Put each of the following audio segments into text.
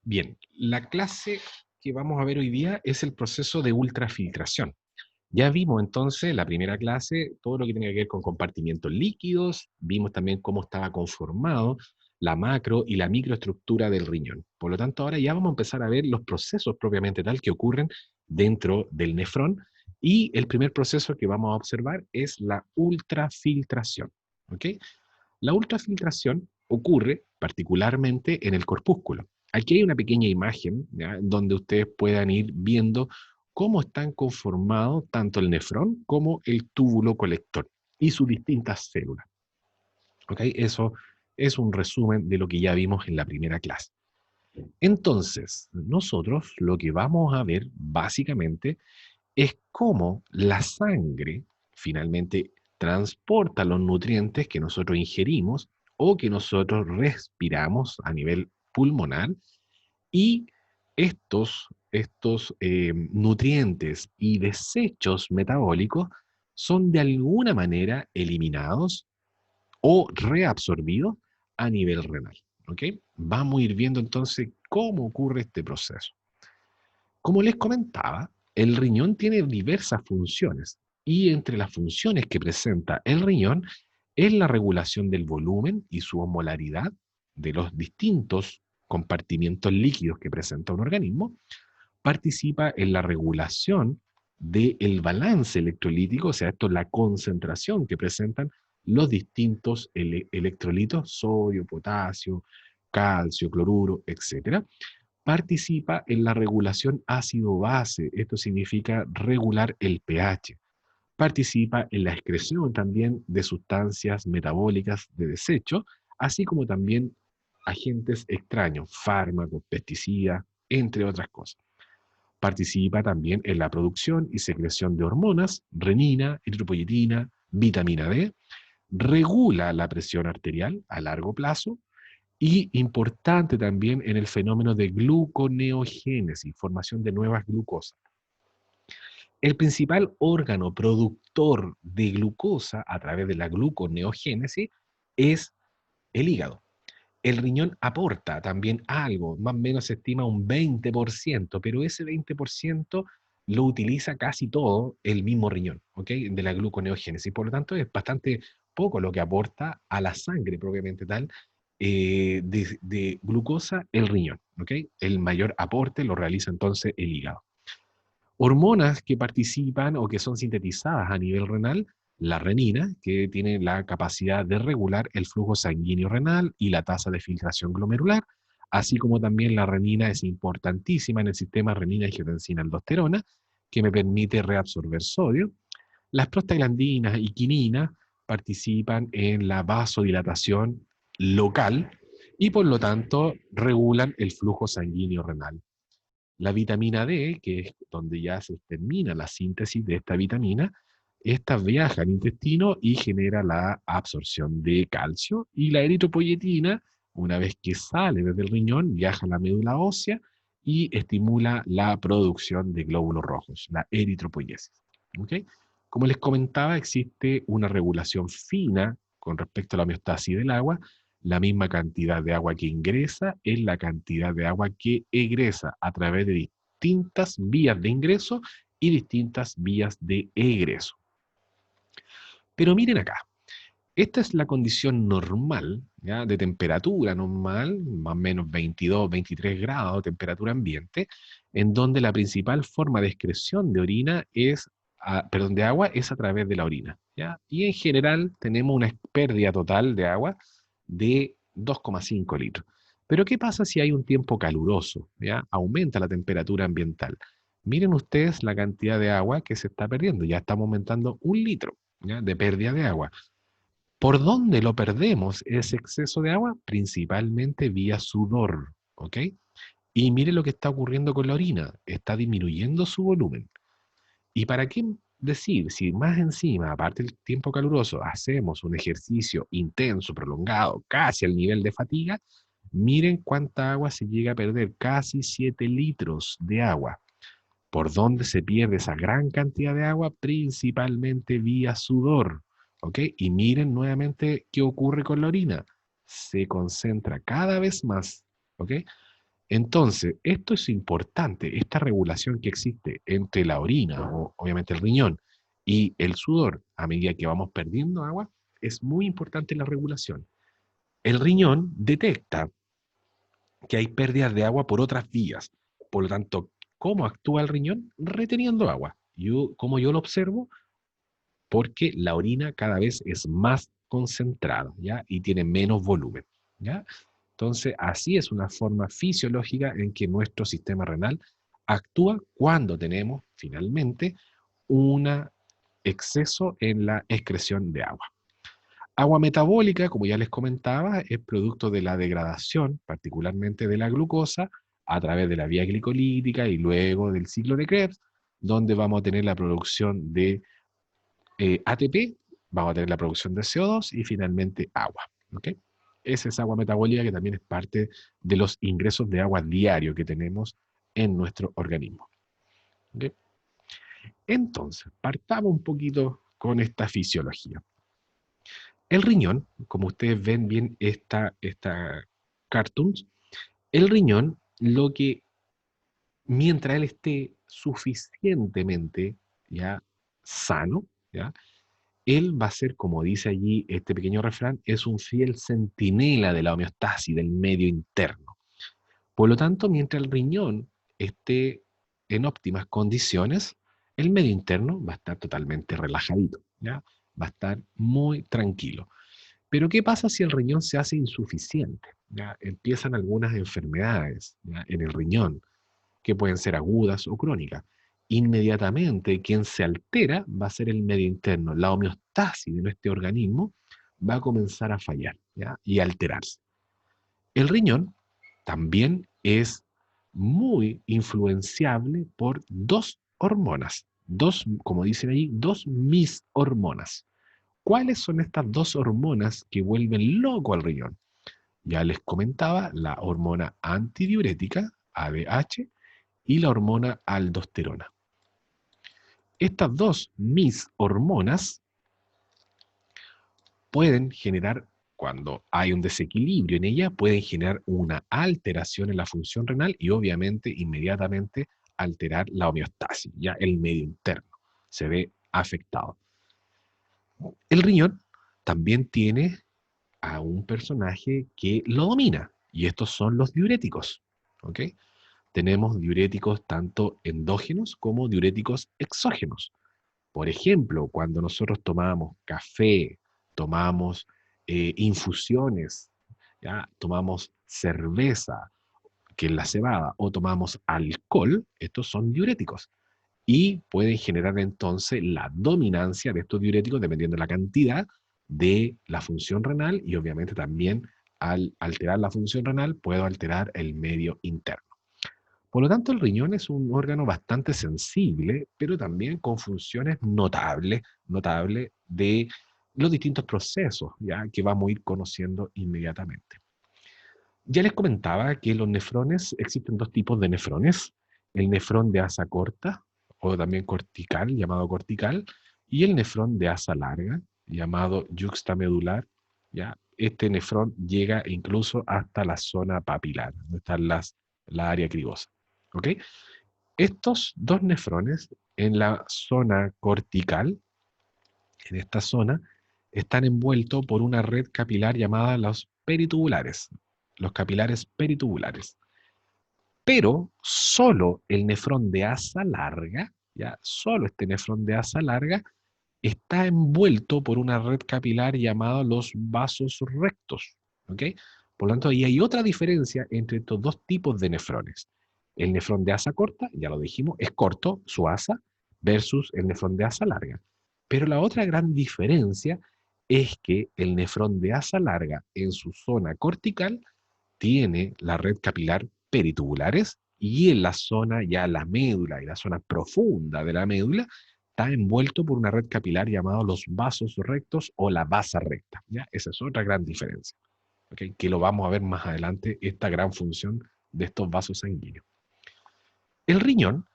Bien, la clase que vamos a ver hoy día es el proceso de ultrafiltración. Ya vimos entonces la primera clase todo lo que tiene que ver con compartimientos líquidos, vimos también cómo estaba conformado la macro y la microestructura del riñón. Por lo tanto, ahora ya vamos a empezar a ver los procesos propiamente tal que ocurren dentro del nefrón y el primer proceso que vamos a observar es la ultrafiltración. ¿Ok? La ultrafiltración ocurre particularmente en el corpúsculo. Aquí hay una pequeña imagen, ¿ya?, donde ustedes puedan ir viendo cómo están conformados tanto el nefrón como el túbulo colector y sus distintas células. ¿Ok? Eso es un resumen de lo que ya vimos en la primera clase. Entonces, nosotros lo que vamos a ver básicamente es cómo la sangre finalmente transporta los nutrientes que nosotros ingerimos o que nosotros respiramos a nivel pulmonar y estos nutrientes y desechos metabólicos son de alguna manera eliminados o reabsorbidos a nivel renal. ¿Ok? Vamos a ir viendo entonces cómo ocurre este proceso. Como les comentaba, el riñón tiene diversas funciones y entre las funciones que presenta el riñón es la regulación del volumen y su osmolaridad de los distintos compartimientos líquidos que presenta un organismo, participa en la regulación del balance electrolítico, o sea, esto es la concentración que presentan los distintos electrolitos, sodio, potasio, calcio, cloruro, etcétera. Participa en la regulación ácido-base, esto significa regular el pH. Participa en la excreción también de sustancias metabólicas de desecho, así como también agentes extraños, fármacos, pesticidas, entre otras cosas. Participa también en la producción y secreción de hormonas, renina, eritropoyetina, vitamina D, regula la presión arterial a largo plazo, y importante también en el fenómeno de gluconeogénesis, formación de nuevas glucosas. El principal órgano productor de glucosa a través de la gluconeogénesis es el hígado. El riñón aporta también algo, más o menos se estima un 20%, pero ese 20% lo utiliza casi todo el mismo riñón, ¿ok? De la gluconeogénesis. Por lo tanto, es bastante poco lo que aporta a la sangre propiamente tal de glucosa el riñón, ¿ok? El mayor aporte lo realiza entonces el hígado. Hormonas que participan o que son sintetizadas a nivel renal, la renina, que tiene la capacidad de regular el flujo sanguíneo renal y la tasa de filtración glomerular, así como también la renina es importantísima en el sistema renina-angiotensina-aldosterona, que me permite reabsorber sodio. Las prostaglandinas y quinina participan en la vasodilatación local y por lo tanto regulan el flujo sanguíneo renal. La vitamina D, que es donde ya se termina la síntesis de esta vitamina, esta viaja al intestino y genera la absorción de calcio. Y la eritropoyetina, una vez que sale desde el riñón, viaja a la médula ósea y estimula la producción de glóbulos rojos, la eritropoyesis. ¿Ok? Como les comentaba, existe una regulación fina con respecto a la homeostasis del agua. La misma cantidad de agua que ingresa es la cantidad de agua que egresa a través de distintas vías de ingreso y distintas vías de egreso. Pero miren acá, esta es la condición normal, ¿ya?, de temperatura normal, más o menos 22, 23 grados de temperatura ambiente, en donde la principal forma de excreción de orina es, perdón, de agua es a través de la orina, ¿ya? Y en general tenemos una pérdida total de agua de 2,5 litros. Pero ¿qué pasa si hay un tiempo caluroso? ¿Ya? Aumenta la temperatura ambiental. Miren ustedes la cantidad de agua que se está perdiendo. Ya estamos aumentando 1 litro, ¿ya?, de pérdida de agua. ¿Por dónde lo perdemos ese exceso de agua? Principalmente vía sudor, ¿ok? Y mire lo que está ocurriendo con la orina, está disminuyendo su volumen. ¿Y para qué decir, si más encima, aparte del tiempo caluroso, hacemos un ejercicio intenso, prolongado, casi al nivel de fatiga? Miren cuánta agua se llega a perder, casi 7 litros de agua. ¿Por dónde se pierde esa gran cantidad de agua? Principalmente vía sudor, ¿ok? Y miren nuevamente qué ocurre con la orina. Se concentra cada vez más, ¿ok? Entonces, esto es importante, esta regulación que existe entre la orina, o obviamente el riñón, y el sudor, a medida que vamos perdiendo agua, es muy importante la regulación. El riñón detecta que hay pérdidas de agua por otras vías. Por lo tanto, ¿cómo actúa el riñón? Reteniendo agua. ¿Cómo yo lo observo? Porque la orina cada vez es más concentrada, ¿ya? Y tiene menos volumen, ¿ya? Entonces, así es una forma fisiológica en que nuestro sistema renal actúa cuando tenemos finalmente un exceso en la excreción de agua. Agua metabólica, como ya les comentaba, es producto de la degradación, particularmente de la glucosa, a través de la vía glicolítica y luego del ciclo de Krebs, donde vamos a tener la producción de ATP, vamos a tener la producción de CO2 y finalmente agua. ¿Ok? Esa es agua metabólica que también es parte de los ingresos de agua diario que tenemos en nuestro organismo. ¿Ok? Entonces, partamos un poquito con esta fisiología. El riñón, como ustedes ven bien esta cartoons, el riñón, lo que mientras él esté suficientemente ya sano, ¿ya? Él va a ser, como dice allí este pequeño refrán, es un fiel centinela de la homeostasis, del medio interno. Por lo tanto, mientras el riñón esté en óptimas condiciones, el medio interno va a estar totalmente relajadito, ¿ya? Va a estar muy tranquilo. Pero ¿qué pasa si el riñón se hace insuficiente? ¿Ya? Empiezan algunas enfermedades, ¿ya?, en el riñón, que pueden ser agudas o crónicas. Inmediatamente quien se altera va a ser el medio interno. La homeostasis de nuestro organismo va a comenzar a fallar, ¿ya?, y a alterarse. El riñón también es muy influenciable por dos hormonas, dos, como dicen ahí, dos mis hormonas. ¿Cuáles son estas dos hormonas que vuelven loco al riñón? Ya les comentaba, la hormona antidiurética, ADH, y la hormona aldosterona. Estas dos mis hormonas pueden generar, cuando hay un desequilibrio en ella, pueden generar una alteración en la función renal y obviamente inmediatamente alterar la homeostasis, ya el medio interno se ve afectado. El riñón también tiene a un personaje que lo domina, y estos son los diuréticos. ¿Ok? Tenemos diuréticos tanto endógenos como diuréticos exógenos. Por ejemplo, cuando nosotros tomamos café, tomamos infusiones, ¿ya?, tomamos cerveza, que es la cebada, o tomamos alcohol, estos son diuréticos. Y pueden generar entonces la dominancia de estos diuréticos dependiendo de la cantidad de la función renal y obviamente también al alterar la función renal puedo alterar el medio interno. Por lo tanto, el riñón es un órgano bastante sensible, pero también con funciones notables de los distintos procesos, ya que vamos a ir conociendo inmediatamente. Ya les comentaba que los nefrones, existen dos tipos de nefrones, el nefrón de asa corta, o también cortical, llamado cortical, y el nefrón de asa larga, llamado yuxtamedular. ¿Ya? Este nefrón llega incluso hasta la zona papilar, donde están la área cribosa. ¿Ok? Estos dos nefrones en la zona cortical, en esta zona, están envueltos por una red capilar llamada los capilares peritubulares. Pero solo el nefrón de asa larga, ya, solo este nefrón de asa larga, está envuelto por una red capilar llamada los vasos rectos. ¿Ok? Por lo tanto, ahí hay otra diferencia entre estos dos tipos de nefrones. El nefrón de asa corta, ya lo dijimos, es corto, su asa, versus el nefrón de asa larga. Pero la otra gran diferencia es que el nefrón de asa larga en su zona cortical tiene la red capilar peritubulares y en la zona ya la médula y la zona profunda de la médula está envuelto por una red capilar llamada los vasos rectos o la vasa recta. ¿Ya? Esa es otra gran diferencia, ¿okay?, que lo vamos a ver más adelante, esta gran función de estos vasos sanguíneos. El riñón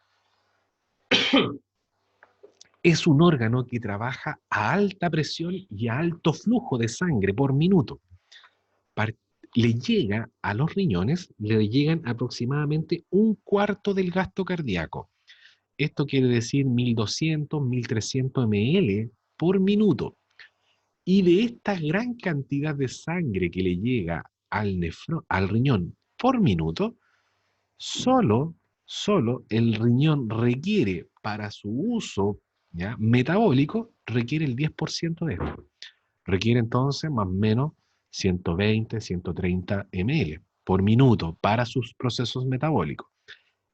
es un órgano que trabaja a alta presión y a alto flujo de sangre por minuto. le llega a los riñones, le llegan aproximadamente un cuarto del gasto cardíaco. Esto quiere decir 1200, 1300 ml por minuto. Y de esta gran cantidad de sangre que le llega al riñón por minuto, solo, solo el riñón requiere para su uso, ¿ya?, metabólico, requiere el 10% de esto. Requiere entonces más o menos 120, 130 ml por minuto para sus procesos metabólicos.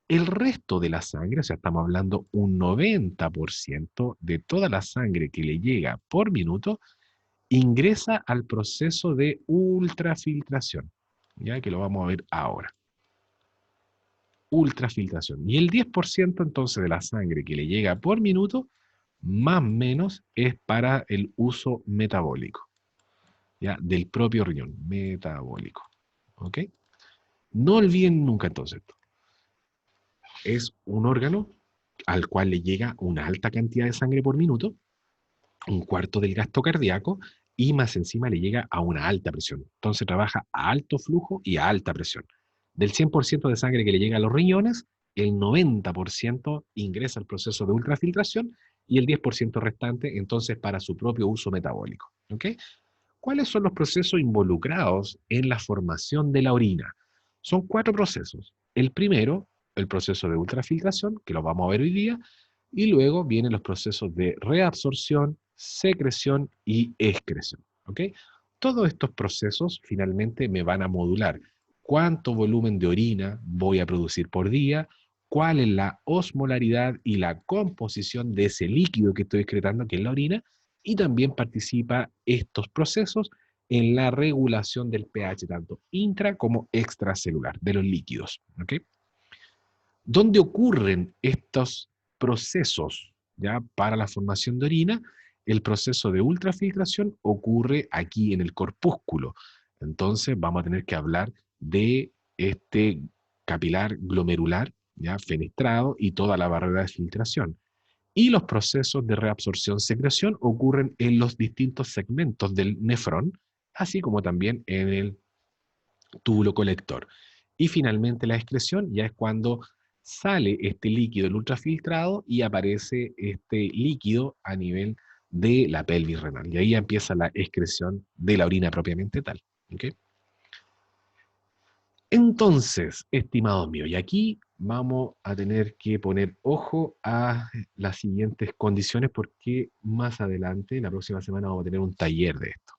El resto de la sangre, o sea, estamos hablando un 90% de toda la sangre que le llega por minuto, ingresa al proceso de ultrafiltración, ya que lo vamos a ver ahora. Ultrafiltración. Y el 10% entonces de la sangre que le llega por minuto, más o menos, es para el uso metabólico, ya, del propio riñón, metabólico. ¿Ok? No olviden nunca entonces esto. Es un órgano al cual le llega una alta cantidad de sangre por minuto, un cuarto del gasto cardíaco, y más encima le llega a una alta presión. Entonces trabaja a alto flujo y a alta presión. Del 100% de sangre que le llega a los riñones, el 90% ingresa al proceso de ultrafiltración y el 10% restante entonces para su propio uso metabólico. ¿Ok? ¿Cuáles son los procesos involucrados en la formación de la orina? Son 4 procesos. El primero, el proceso de ultrafiltración, que lo vamos a ver hoy día, y luego vienen los procesos de reabsorción, secreción y excreción. ¿Ok? Todos estos procesos finalmente me van a modular cuánto volumen de orina voy a producir por día, cuál es la osmolaridad y la composición de ese líquido que estoy excretando, que es la orina, y también participa estos procesos en la regulación del pH, tanto intra como extracelular, de los líquidos. ¿Ok? ¿Dónde ocurren estos procesos, ya, para la formación de orina? El proceso de ultrafiltración ocurre aquí en el corpúsculo. Entonces vamos a tener que hablar de este capilar glomerular, ya, fenestrado, y toda la barrera de filtración. Y los procesos de reabsorción-secreción ocurren en los distintos segmentos del nefrón, así como también en el túbulo colector. Y finalmente la excreción ya es cuando sale este líquido, el ultrafiltrado, y aparece este líquido a nivel de la pelvis renal. Y ahí ya empieza la excreción de la orina propiamente tal. ¿Okay? Entonces, estimados míos, y aquí vamos a tener que poner ojo a las siguientes condiciones porque más adelante, la próxima semana, vamos a tener un taller de esto.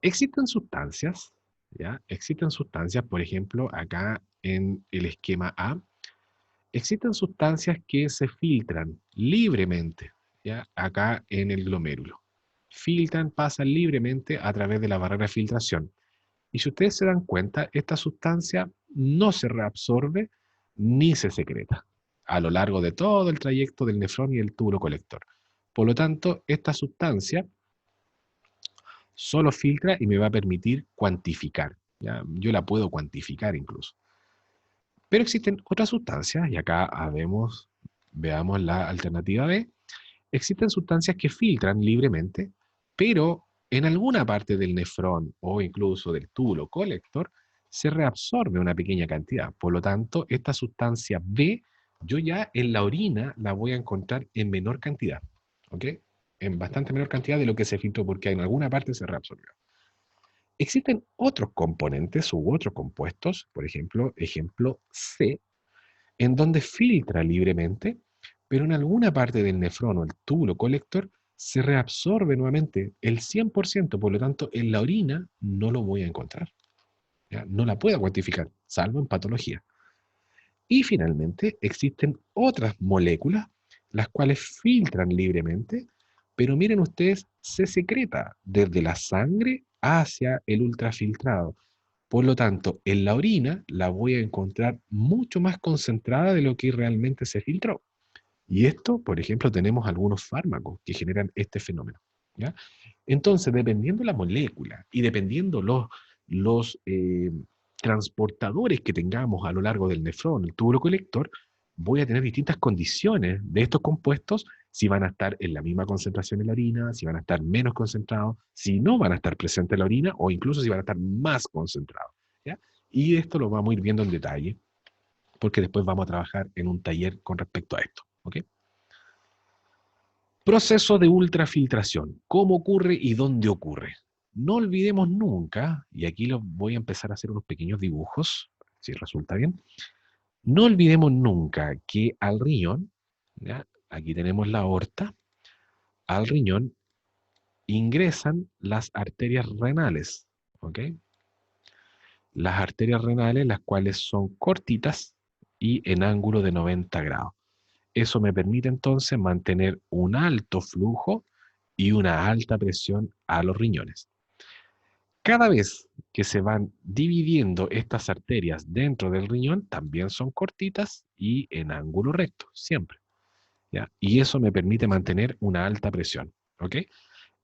Existen sustancias, ¿ya? Existen sustancias, por ejemplo, acá en el esquema A, existen sustancias que se filtran libremente, ¿ya? Acá en el glomérulo. Filtran, pasan libremente a través de la barrera de filtración. Y si ustedes se dan cuenta, esta sustancia no se reabsorbe ni se secreta a lo largo de todo el trayecto del nefrón y el túbulo colector. Por lo tanto, esta sustancia solo filtra y me va a permitir cuantificar. ¿Ya? Yo la puedo cuantificar incluso. Pero existen otras sustancias, y acá veamos la alternativa B. Existen sustancias que filtran libremente, pero en alguna parte del nefrón o incluso del túbulo colector se reabsorbe una pequeña cantidad. Por lo tanto, esta sustancia B, yo ya en la orina la voy a encontrar en menor cantidad. ¿Ok? En bastante menor cantidad de lo que se filtró, porque en alguna parte se reabsorbió. Existen otros componentes u otros compuestos, por ejemplo, ejemplo C, en donde filtra libremente, pero en alguna parte del nefrón o el túbulo colector se reabsorbe nuevamente el 100%, por lo tanto, en la orina no lo voy a encontrar. ¿Ya? No la puedo cuantificar, salvo en patología. Y finalmente, existen otras moléculas, las cuales filtran libremente, pero miren ustedes, se secreta desde la sangre hacia el ultrafiltrado. Por lo tanto, en la orina la voy a encontrar mucho más concentrada de lo que realmente se filtró. Y esto, por ejemplo, tenemos algunos fármacos que generan este fenómeno. ¿Ya? Entonces, dependiendo la molécula y dependiendo los transportadores que tengamos a lo largo del nefrón, el túbulo colector, voy a tener distintas condiciones de estos compuestos si van a estar en la misma concentración en la orina, si van a estar menos concentrados, si no van a estar presentes en la orina o incluso si van a estar más concentrados. ¿Ya? Y esto lo vamos a ir viendo en detalle porque después vamos a trabajar en un taller con respecto a esto. ¿Ok? Proceso de ultrafiltración. ¿Cómo ocurre y dónde ocurre? No olvidemos nunca, y aquí voy a empezar a hacer unos pequeños dibujos, si resulta bien. No olvidemos nunca que al riñón, ¿ya? Aquí tenemos la aorta, al riñón ingresan las arterias renales, ¿ok? Las arterias renales, las cuales son cortitas y en ángulo de 90 grados. Eso me permite entonces mantener un alto flujo y una alta presión a los riñones. Cada vez que se van dividiendo estas arterias dentro del riñón, también son cortitas y en ángulo recto, siempre. ¿Ya? Y eso me permite mantener una alta presión. ¿Ok?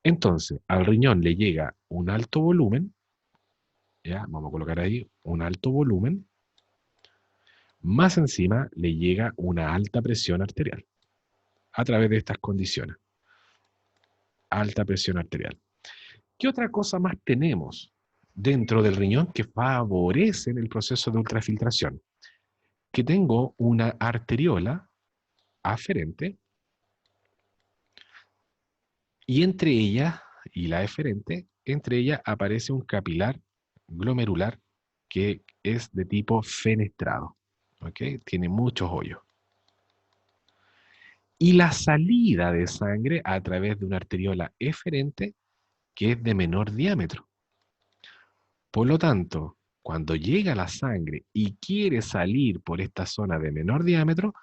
Entonces, al riñón le llega un alto volumen, ¿ya? Vamos a colocar ahí un alto volumen, más encima le llega una alta presión arterial a través de estas condiciones. Alta presión arterial. ¿Qué otra cosa más tenemos dentro del riñón que favorecen el proceso de ultrafiltración? Que tengo una arteriola aferente y entre ella y la eferente, entre ella aparece un capilar glomerular que es de tipo fenestrado. ¿Ok? Tiene muchos hoyos. Y la salida de sangre a través de una arteriola eferente que es de menor diámetro. Por lo tanto, cuando llega la sangre y quiere salir por esta zona de menor diámetro,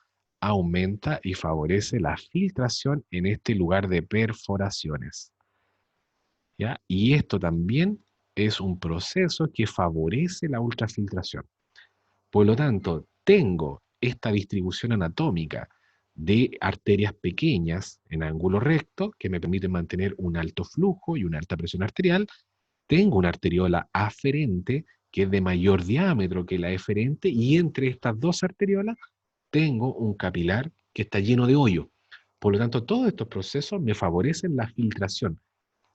aumenta y favorece la filtración en este lugar de perforaciones. ¿Ya? Y esto también es un proceso que favorece la ultrafiltración. Por lo tanto, tengo esta distribución anatómica de arterias pequeñas en ángulo recto que me permiten mantener un alto flujo y una alta presión arterial. Tengo una arteriola aferente que es de mayor diámetro que la eferente y entre estas dos arteriolas tengo un capilar que está lleno de hoyo. Por lo tanto, todos estos procesos me favorecen la filtración,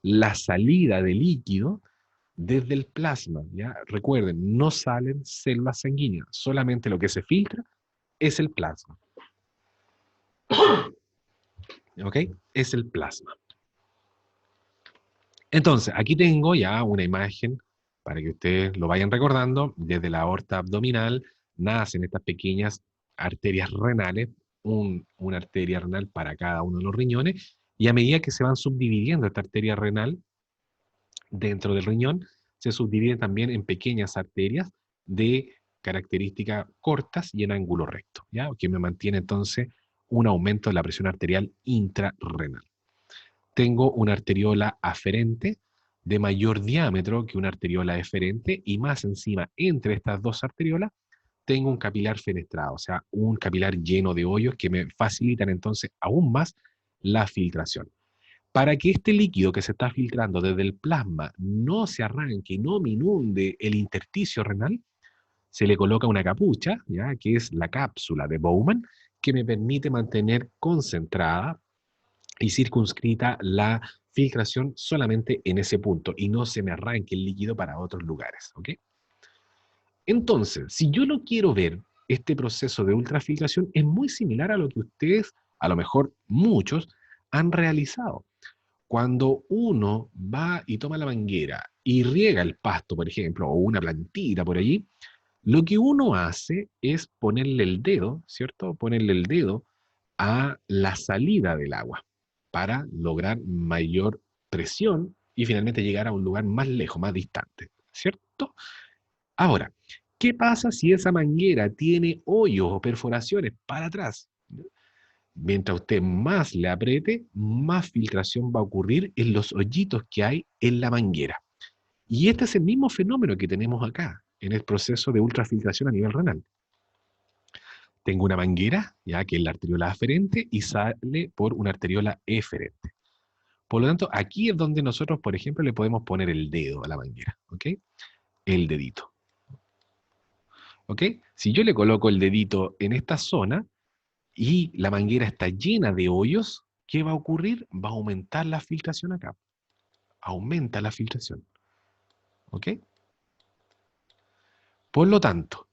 la salida de líquido desde el plasma. ¿Ya? Recuerden, no salen células sanguíneas, solamente lo que se filtra es el plasma. ¿Ok? Es el plasma. Entonces, aquí tengo ya una imagen para que ustedes lo vayan recordando. Desde la aorta abdominal nacen estas pequeñas arterias renales, una arteria renal para cada uno de los riñones, y a medida que se van subdividiendo esta arteria renal dentro del riñón, se subdivide también en pequeñas arterias de características cortas y en ángulo recto, ¿ya? Que me mantiene entonces un aumento de la presión arterial intrarrenal. Tengo una arteriola aferente de mayor diámetro que una arteriola eferente y más encima, entre estas dos arteriolas, tengo un capilar fenestrado, o sea, un capilar lleno de hoyos que me facilitan entonces aún más la filtración. Para que este líquido que se está filtrando desde el plasma no se arranque, no me inunde el intersticio renal, se le coloca una capucha, ¿ya? Que es la cápsula de Bowman, que me permite mantener concentrada y circunscrita la filtración solamente en ese punto y no se me arranque el líquido para otros lugares. ¿Ok? Entonces, si yo lo quiero ver, este proceso de ultrafiltración es muy similar a lo que ustedes, a lo mejor muchos, han realizado. Cuando uno va y toma la manguera y riega el pasto, por ejemplo, o una plantita por allí, lo que uno hace es ponerle el dedo, ¿cierto? Ponerle el dedo a la salida del agua para lograr mayor presión y finalmente llegar a un lugar más lejos, más distante, ¿cierto? Ahora, ¿qué pasa si esa manguera tiene hoyos o perforaciones para atrás? Mientras usted más le apriete, más filtración va a ocurrir en los hoyitos que hay en la manguera. Y este es el mismo fenómeno que tenemos acá, en el proceso de ultrafiltración a nivel renal. Tengo una manguera, ya que es la arteriola aferente, y sale por una arteriola eferente. Por lo tanto, aquí es donde nosotros, por ejemplo, le podemos poner el dedo a la manguera, ¿ok? El dedito. ¿Ok? Si yo le coloco el dedito en esta zona y la manguera está llena de hoyos, ¿qué va a ocurrir? Va a aumentar la filtración acá. Aumenta la filtración. ¿Ok? Por lo tanto,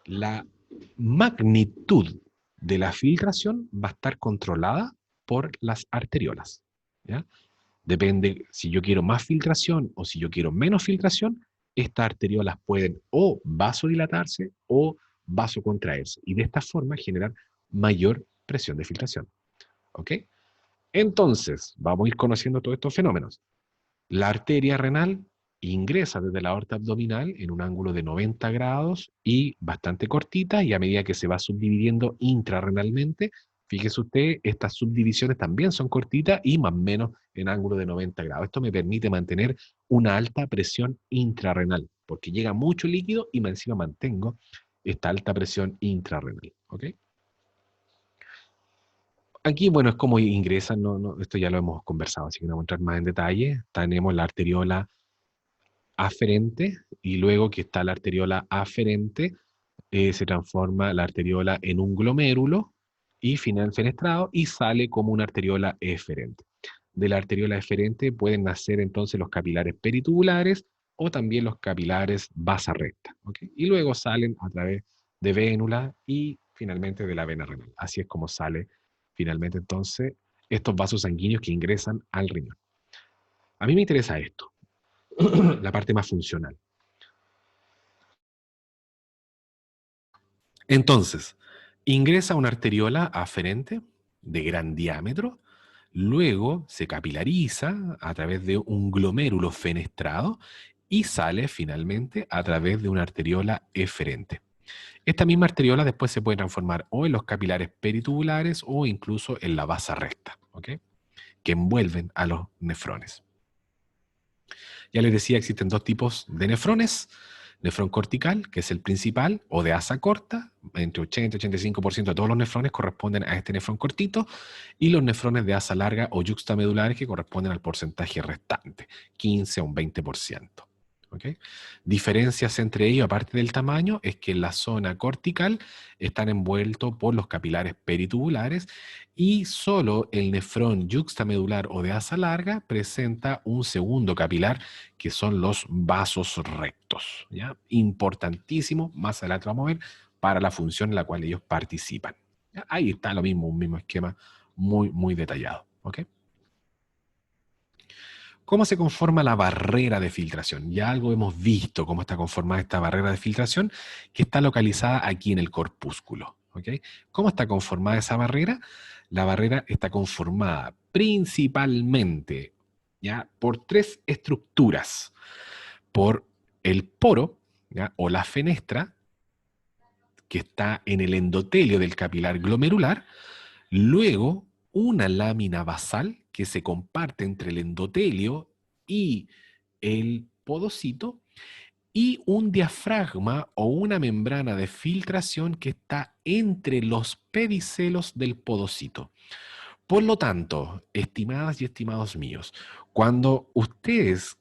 la magnitud de la filtración va a estar controlada por las arteriolas. ¿Ya? Depende si yo quiero más filtración o si yo quiero menos filtración, estas arteriolas pueden o vasodilatarse o vasocontraerse y de esta forma generar mayor presión de filtración. ¿Ok? Entonces, vamos a ir conociendo todos estos fenómenos. La arteria renal ingresa desde la aorta abdominal en un ángulo de 90 grados y bastante cortita, y a medida que se va subdividiendo intrarrenalmente, fíjese usted, estas subdivisiones también son cortitas y más o menos en ángulo de 90 grados. Esto me permite mantener una alta presión intrarrenal, porque llega mucho líquido y más encima mantengo esta alta presión intrarrenal. ¿Ok? Aquí, bueno, es como ingresan, esto ya lo hemos conversado, así que no vamos a entrar más en detalle. Tenemos la arteriola aferente, y luego que está la arteriola aferente, se transforma la arteriola en un glomérulo y final fenestrado y sale como una arteriola eferente. De la arteriola eferente pueden nacer entonces los capilares peritubulares o también los capilares vasa recta, ¿okay? Y luego salen a través de vénula y finalmente de la vena renal. Así es como sale finalmente entonces estos vasos sanguíneos que ingresan al riñón. A mí me interesa esto, la parte más funcional. Entonces, ingresa una arteriola aferente de gran diámetro, luego se capilariza a través de un glomérulo fenestrado y sale finalmente a través de una arteriola eferente. Esta misma arteriola después se puede transformar o en los capilares peritubulares o incluso en la vasa recta, ¿ok? Que envuelven a los nefrones. Ya les decía, existen dos tipos de nefrones. Nefrón cortical, que es el principal, o de asa corta, entre 80 y 85% de todos los nefrones corresponden a este nefrón cortito, y los nefrones de asa larga o yuxtamedulares que corresponden al porcentaje restante, 15 a un 20%. ¿Okay? Diferencias entre ellos, aparte del tamaño, es que en la zona cortical están envueltos por los capilares peritubulares y solo el nefrón yuxtamedular o de asa larga presenta un segundo capilar que son los vasos rectos, ¿ya? Importantísimo, más adelante vamos a ver, para la función en la cual ellos participan. ¿Ya? Ahí está lo mismo, un mismo esquema muy, muy detallado. ¿Ok? ¿Cómo se conforma la barrera de filtración? Ya algo hemos visto cómo está conformada esta barrera de filtración, que está localizada aquí en el corpúsculo. ¿Ok? ¿Cómo está conformada esa barrera? La barrera está conformada principalmente, ¿ya?, por tres estructuras: por el poro, ¿ya?, o la fenestra, que está en el endotelio del capilar glomerular, luego una lámina basal que se comparte entre el endotelio y el podocito, y un diafragma o una membrana de filtración que está entre los pedicelos del podocito. Por lo tanto, estimadas y estimados míos, cuando ustedes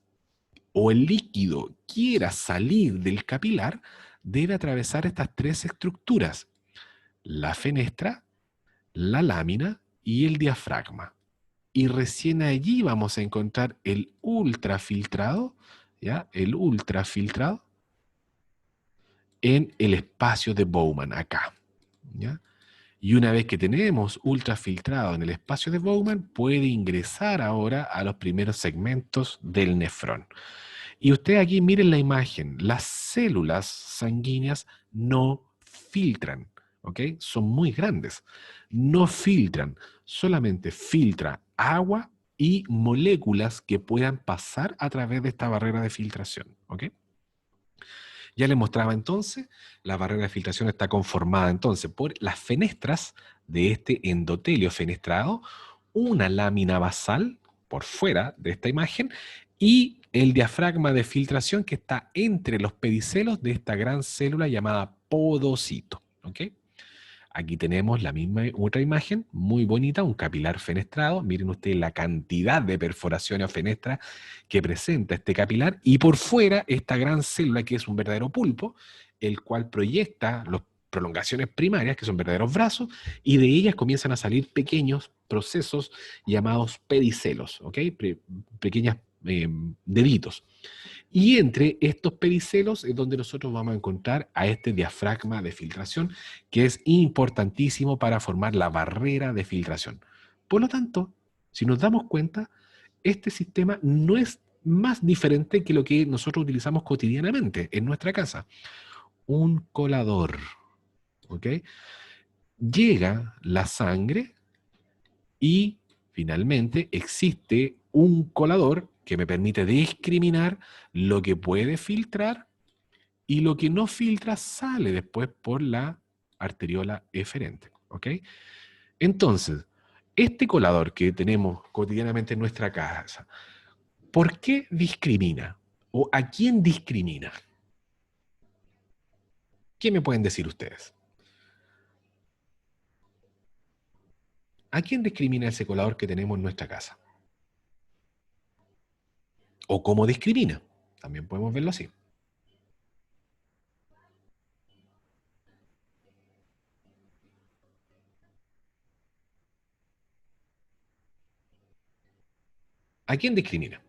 o el líquido quiera salir del capilar, debe atravesar estas tres estructuras: la fenestra, la lámina y el diafragma. Y recién allí vamos a encontrar el ultrafiltrado, ¿ya? El ultrafiltrado en el espacio de Bowman, acá, ¿ya? Y una vez que tenemos ultrafiltrado en el espacio de Bowman, puede ingresar ahora a los primeros segmentos del nefrón. Y usted aquí miren la imagen, las células sanguíneas no filtran, ¿ok? Son muy grandes. No filtran, solamente filtra agua y moléculas que puedan pasar a través de esta barrera de filtración, ¿ok? Ya les mostraba entonces, la barrera de filtración está conformada entonces por las fenestras de este endotelio fenestrado, una lámina basal por fuera de esta imagen y el diafragma de filtración que está entre los pedicelos de esta gran célula llamada podocito. ¿Ok? Aquí tenemos la misma otra imagen, muy bonita, un capilar fenestrado. Miren ustedes la cantidad de perforaciones o fenestras que presenta este capilar. Y por fuera, esta gran célula que es un verdadero pulpo, el cual proyecta los prolongaciones primarias, que son verdaderos brazos, y de ellas comienzan a salir pequeños procesos llamados pedicelos, ¿ok? Pequeñas deditos. Y entre estos pedicelos es donde nosotros vamos a encontrar a este diafragma de filtración, que es importantísimo para formar la barrera de filtración. Por lo tanto, si nos damos cuenta, este sistema no es más diferente que lo que nosotros utilizamos cotidianamente en nuestra casa. Un colador, ¿ok? Llega la sangre y finalmente existe un colador que me permite discriminar lo que puede filtrar y lo que no filtra sale después por la arteriola eferente, ¿ok? Entonces, este colador que tenemos cotidianamente en nuestra casa, ¿por qué discrimina? ¿O a quién discrimina? ¿Qué me pueden decir ustedes? ¿A quién discrimina ese colador que tenemos en nuestra casa? ¿O cómo discrimina? También podemos verlo así. ¿A quién discrimina?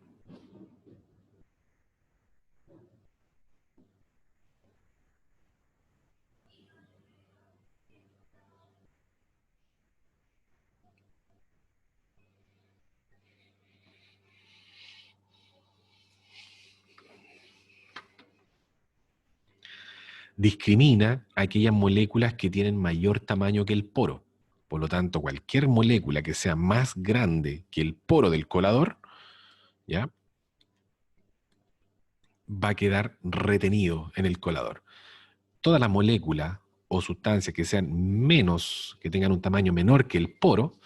Discrimina aquellas moléculas que tienen mayor tamaño que el poro. Por lo tanto, cualquier molécula que sea más grande que el poro del colador, ¿ya? Va a quedar retenido en el colador. Todas las moléculas o sustancias que sean menos, que tengan un tamaño menor que el poro,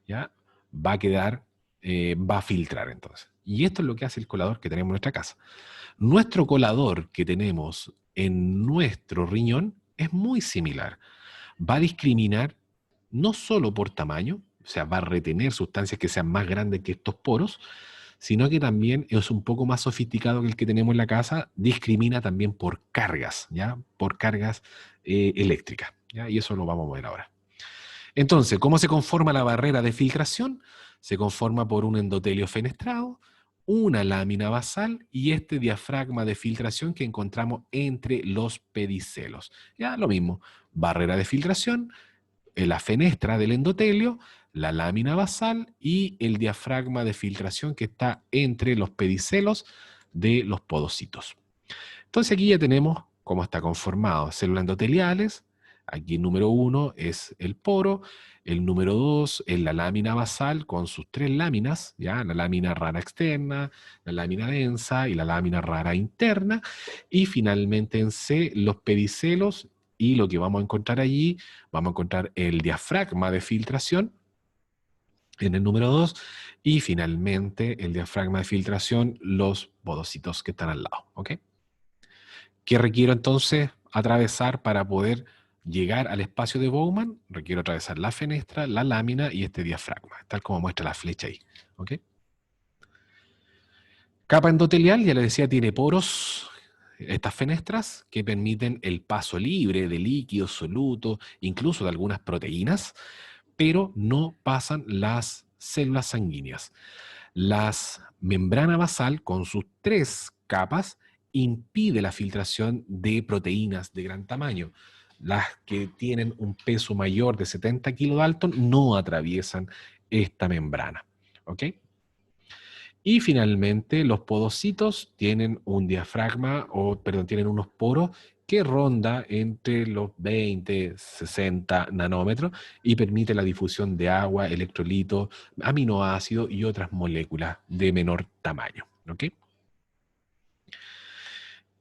¿ya? Va a quedar, va a filtrar entonces. Y esto es lo que hace el colador que tenemos en nuestra casa. Nuestro colador que tenemos en nuestro riñón es muy similar. Va a discriminar no solo por tamaño, o sea, va a retener sustancias que sean más grandes que estos poros, sino que también es un poco más sofisticado que el que tenemos en la casa, discrimina también por cargas, ¿ya? Por cargas eléctricas, ¿ya? Y eso lo vamos a ver ahora. Entonces, ¿cómo se conforma la barrera de filtración? Se conforma por un endotelio fenestrado, una lámina basal y este diafragma de filtración que encontramos entre los pedicelos. Ya lo mismo, barrera de filtración, la fenestra del endotelio, la lámina basal y el diafragma de filtración que está entre los pedicelos de los podocitos. Entonces aquí ya tenemos cómo está conformado. Células endoteliales, aquí el número 1 es el poro, el número 2 es la lámina basal con sus tres láminas, ¿ya? La lámina rara externa, la lámina densa y la lámina rara interna. Y finalmente en C, los pedicelos y lo que vamos a encontrar allí, vamos a encontrar el diafragma de filtración en el número 2 y finalmente el diafragma de filtración, los podocitos que están al lado, ¿ok? ¿Qué requiero entonces atravesar para poder llegar al espacio de Bowman? Requiero atravesar la fenestra, la lámina y este diafragma, tal como muestra la flecha ahí. ¿Ok? Capa endotelial, ya les decía, tiene poros, estas fenestras que permiten el paso libre de líquidos, solutos, incluso de algunas proteínas, pero no pasan las células sanguíneas. Las membrana basal, con sus tres capas, impide la filtración de proteínas de gran tamaño. Las que tienen un peso mayor de 70 kilodalton no atraviesan esta membrana. ¿Ok? Y finalmente, los podocitos tienen un diafragma, o perdón, tienen unos poros que ronda entre los 20, 60 nanómetros y permite la difusión de agua, electrolitos, aminoácidos y otras moléculas de menor tamaño. ¿Ok?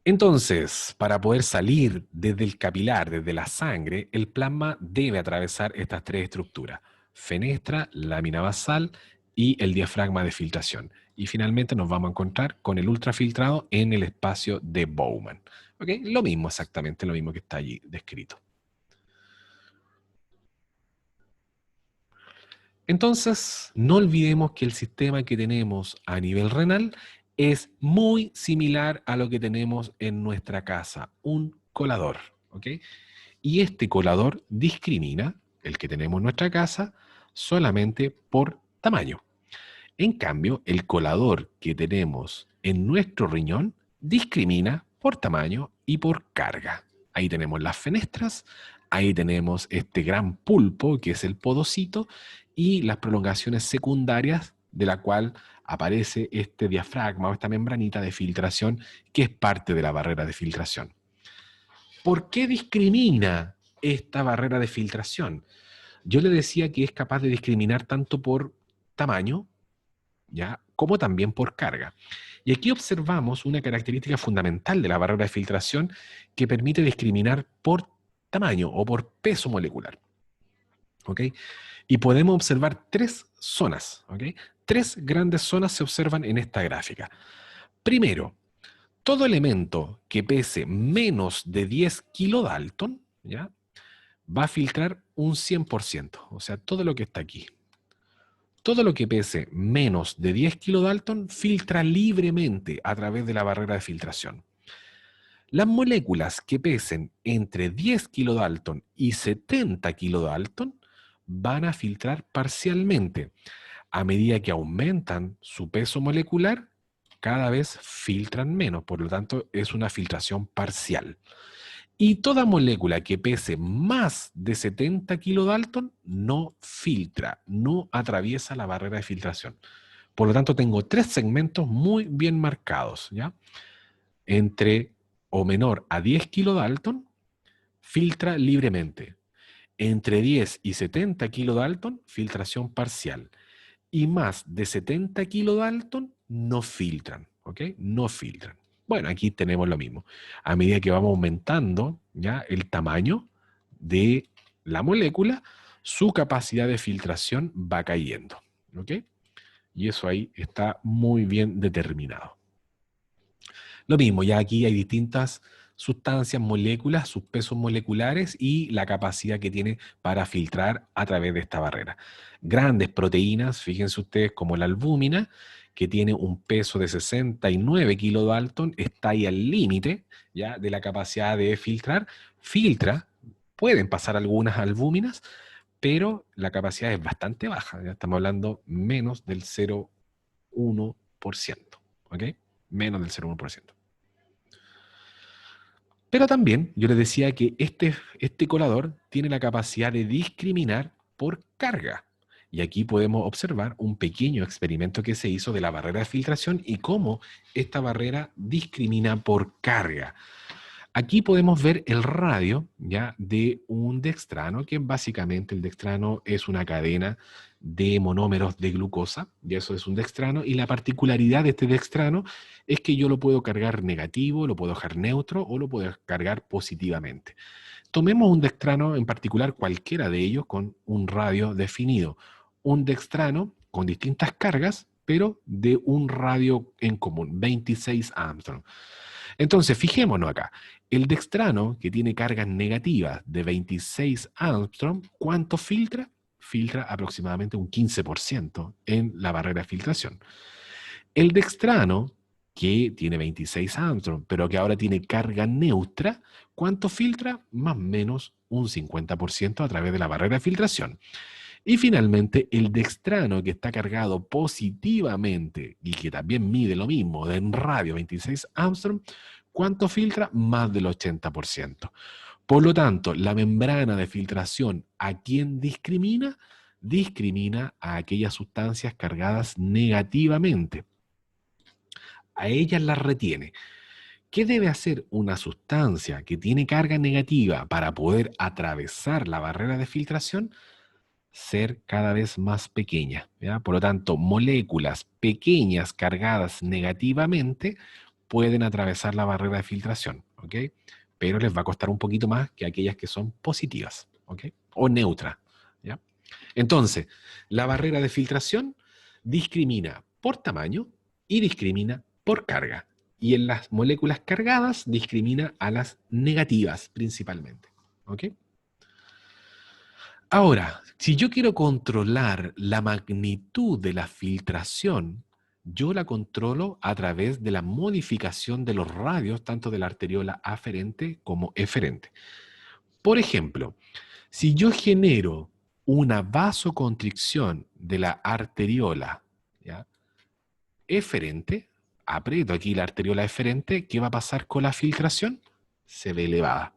Entonces, para poder salir desde el capilar, desde la sangre, el plasma debe atravesar estas tres estructuras: fenestra, lámina basal y el diafragma de filtración. Y finalmente nos vamos a encontrar con el ultrafiltrado en el espacio de Bowman. ¿Ok? Lo mismo, exactamente lo mismo que está allí descrito. Entonces, no olvidemos que el sistema que tenemos a nivel renal es muy similar a lo que tenemos en nuestra casa, un colador. ¿Ok? Y este colador discrimina, el que tenemos en nuestra casa, solamente por tamaño. En cambio, el colador que tenemos en nuestro riñón discrimina por tamaño y por carga. Ahí tenemos las fenestras, ahí tenemos este gran pulpo que es el podocito y las prolongaciones secundarias de la cual aparece este diafragma o esta membranita de filtración que es parte de la barrera de filtración. ¿Por qué discrimina esta barrera de filtración? Yo le decía que es capaz de discriminar tanto por tamaño, ¿ya? Como también por carga. Y aquí observamos una característica fundamental de la barrera de filtración que permite discriminar por tamaño o por peso molecular. ¿Ok? Y podemos observar tres zonas. ¿Ok? Tres grandes zonas se observan en esta gráfica. Primero, todo elemento que pese menos de 10 kilodalton, ¿ya? Va a filtrar un 100%, o sea, todo lo que está aquí. Todo lo que pese menos de 10 kilodalton filtra libremente a través de la barrera de filtración. Las moléculas que pesen entre 10 kilodalton y 70 kilodalton van a filtrar parcialmente. A medida que aumentan su peso molecular, cada vez filtran menos, por lo tanto es una filtración parcial. Y toda molécula que pese más de 70 kilodalton no filtra, no atraviesa la barrera de filtración. Por lo tanto, tengo tres segmentos muy bien marcados, ¿ya? Entre o menor a 10 kilodalton, filtra libremente. Entre 10 y 70 kilodalton, filtración parcial. Y más de 70 kilodalton, no filtran, ¿ok? No filtran. Bueno, aquí tenemos lo mismo. A medida que vamos aumentando ya el tamaño de la molécula, su capacidad de filtración va cayendo, ¿ok? Y eso ahí está muy bien determinado. Lo mismo, ya aquí hay distintas sustancias, moléculas, sus pesos moleculares y la capacidad que tiene para filtrar a través de esta barrera. Grandes proteínas, fíjense ustedes como la albúmina, que tiene un peso de 69 kilodalton, está ahí al límite ya de la capacidad de filtrar. Filtra, pueden pasar algunas albúminas, pero la capacidad es bastante baja, ya estamos hablando menos del 0,1%, ¿ok? Menos del 0,1%. Pero también yo les decía que este colador tiene la capacidad de discriminar por carga. Y aquí podemos observar un pequeño experimento que se hizo de la barrera de filtración y cómo esta barrera discrimina por carga. Aquí podemos ver el radio ya de un dextrano, que básicamente el dextrano es una cadena de monómeros de glucosa, y eso es un dextrano, y la particularidad de este dextrano es que yo lo puedo cargar negativo, lo puedo dejar neutro o lo puedo cargar positivamente. Tomemos un dextrano en particular, cualquiera de ellos, con un radio definido. Un dextrano con distintas cargas, pero de un radio en común, 26 Armstrong. Entonces, fijémonos acá. El dextrano, que tiene cargas negativas de 26 Armstrong, ¿cuánto filtra? Filtra aproximadamente un 15% en la barrera de filtración. El dextrano, que tiene 26 Armstrong, pero que ahora tiene carga neutra, ¿cuánto filtra? Más o menos un 50% a través de la barrera de filtración. Y finalmente, el dextrano que está cargado positivamente y que también mide lo mismo, en radio 26 Armstrong, ¿cuánto filtra? Más del 80%. Por lo tanto, la membrana de filtración, ¿a quién discrimina? Discrimina a aquellas sustancias cargadas negativamente. A ellas las retiene. ¿Qué debe hacer una sustancia que tiene carga negativa para poder atravesar la barrera de filtración? Ser cada vez más pequeña, ¿ya? Por lo tanto, moléculas pequeñas cargadas negativamente pueden atravesar la barrera de filtración, ¿ok? Pero les va a costar un poquito más que aquellas que son positivas, ¿ok? O neutras, ¿ya? Entonces, la barrera de filtración discrimina por tamaño y discrimina por carga. Y en las moléculas cargadas discrimina a las negativas principalmente, ¿ok? Ahora, si yo quiero controlar la magnitud de la filtración, yo la controlo a través de la modificación de los radios, tanto de la arteriola aferente como eferente. Por ejemplo, si yo genero una vasoconstricción de la arteriola, ¿ya?, eferente, aprieto aquí la arteriola eferente, ¿qué va a pasar con la filtración? Se ve elevada.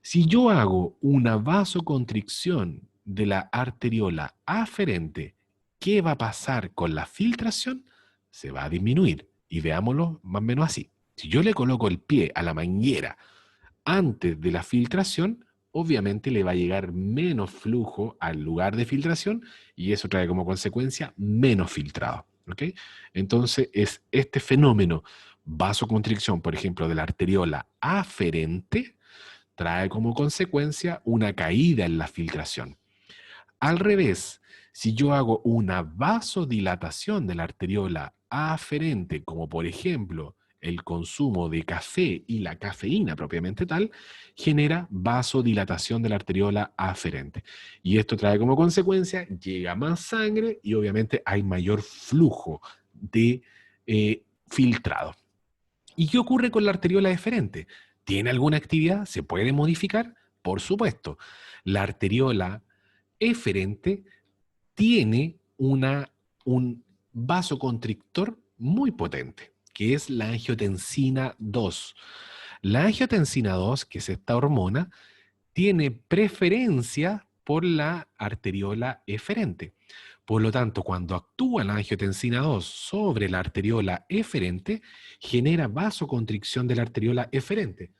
Si yo hago una vasoconstricción de la arteriola aferente, ¿qué va a pasar con la filtración? Se va a disminuir. Y veámoslo más o menos así. Si yo le coloco el pie a la manguera antes de la filtración, obviamente le va a llegar menos flujo al lugar de filtración y eso trae como consecuencia menos filtrado. ¿Ok? Entonces es este fenómeno, vasoconstricción, por ejemplo, de la arteriola aferente, trae como consecuencia una caída en la filtración. Al revés, si yo hago una vasodilatación de la arteriola aferente, como por ejemplo el consumo de café y la cafeína propiamente tal, genera vasodilatación de la arteriola aferente. Y esto trae como consecuencia, llega más sangre y obviamente hay mayor flujo de filtrado. ¿Y qué ocurre con la arteriola eferente? ¿Tiene alguna actividad? ¿Se puede modificar? Por supuesto. La arteriola eferente tiene un vasoconstrictor muy potente, que es la angiotensina 2. La angiotensina 2, que es esta hormona, tiene preferencia por la arteriola eferente. Por lo tanto, cuando actúa la angiotensina 2 sobre la arteriola eferente, genera vasoconstricción de la arteriola eferente.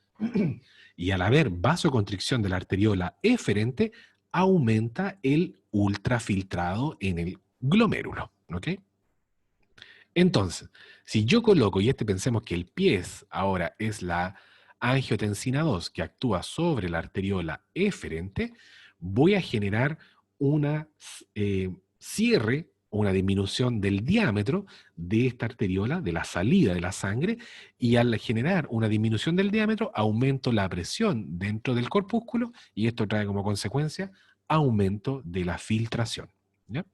Y al haber vasoconstricción de la arteriola eferente, aumenta el ultrafiltrado en el glomérulo. ¿Ok? Entonces, si yo coloco, y pensemos que el pie ahora es la angiotensina 2 que actúa sobre la arteriola eferente, voy a generar una cierre, una disminución del diámetro de esta arteriola, de la salida de la sangre, y al generar una disminución del diámetro, aumento la presión dentro del corpúsculo, y esto trae como consecuencia aumento de la filtración. ¿Ya?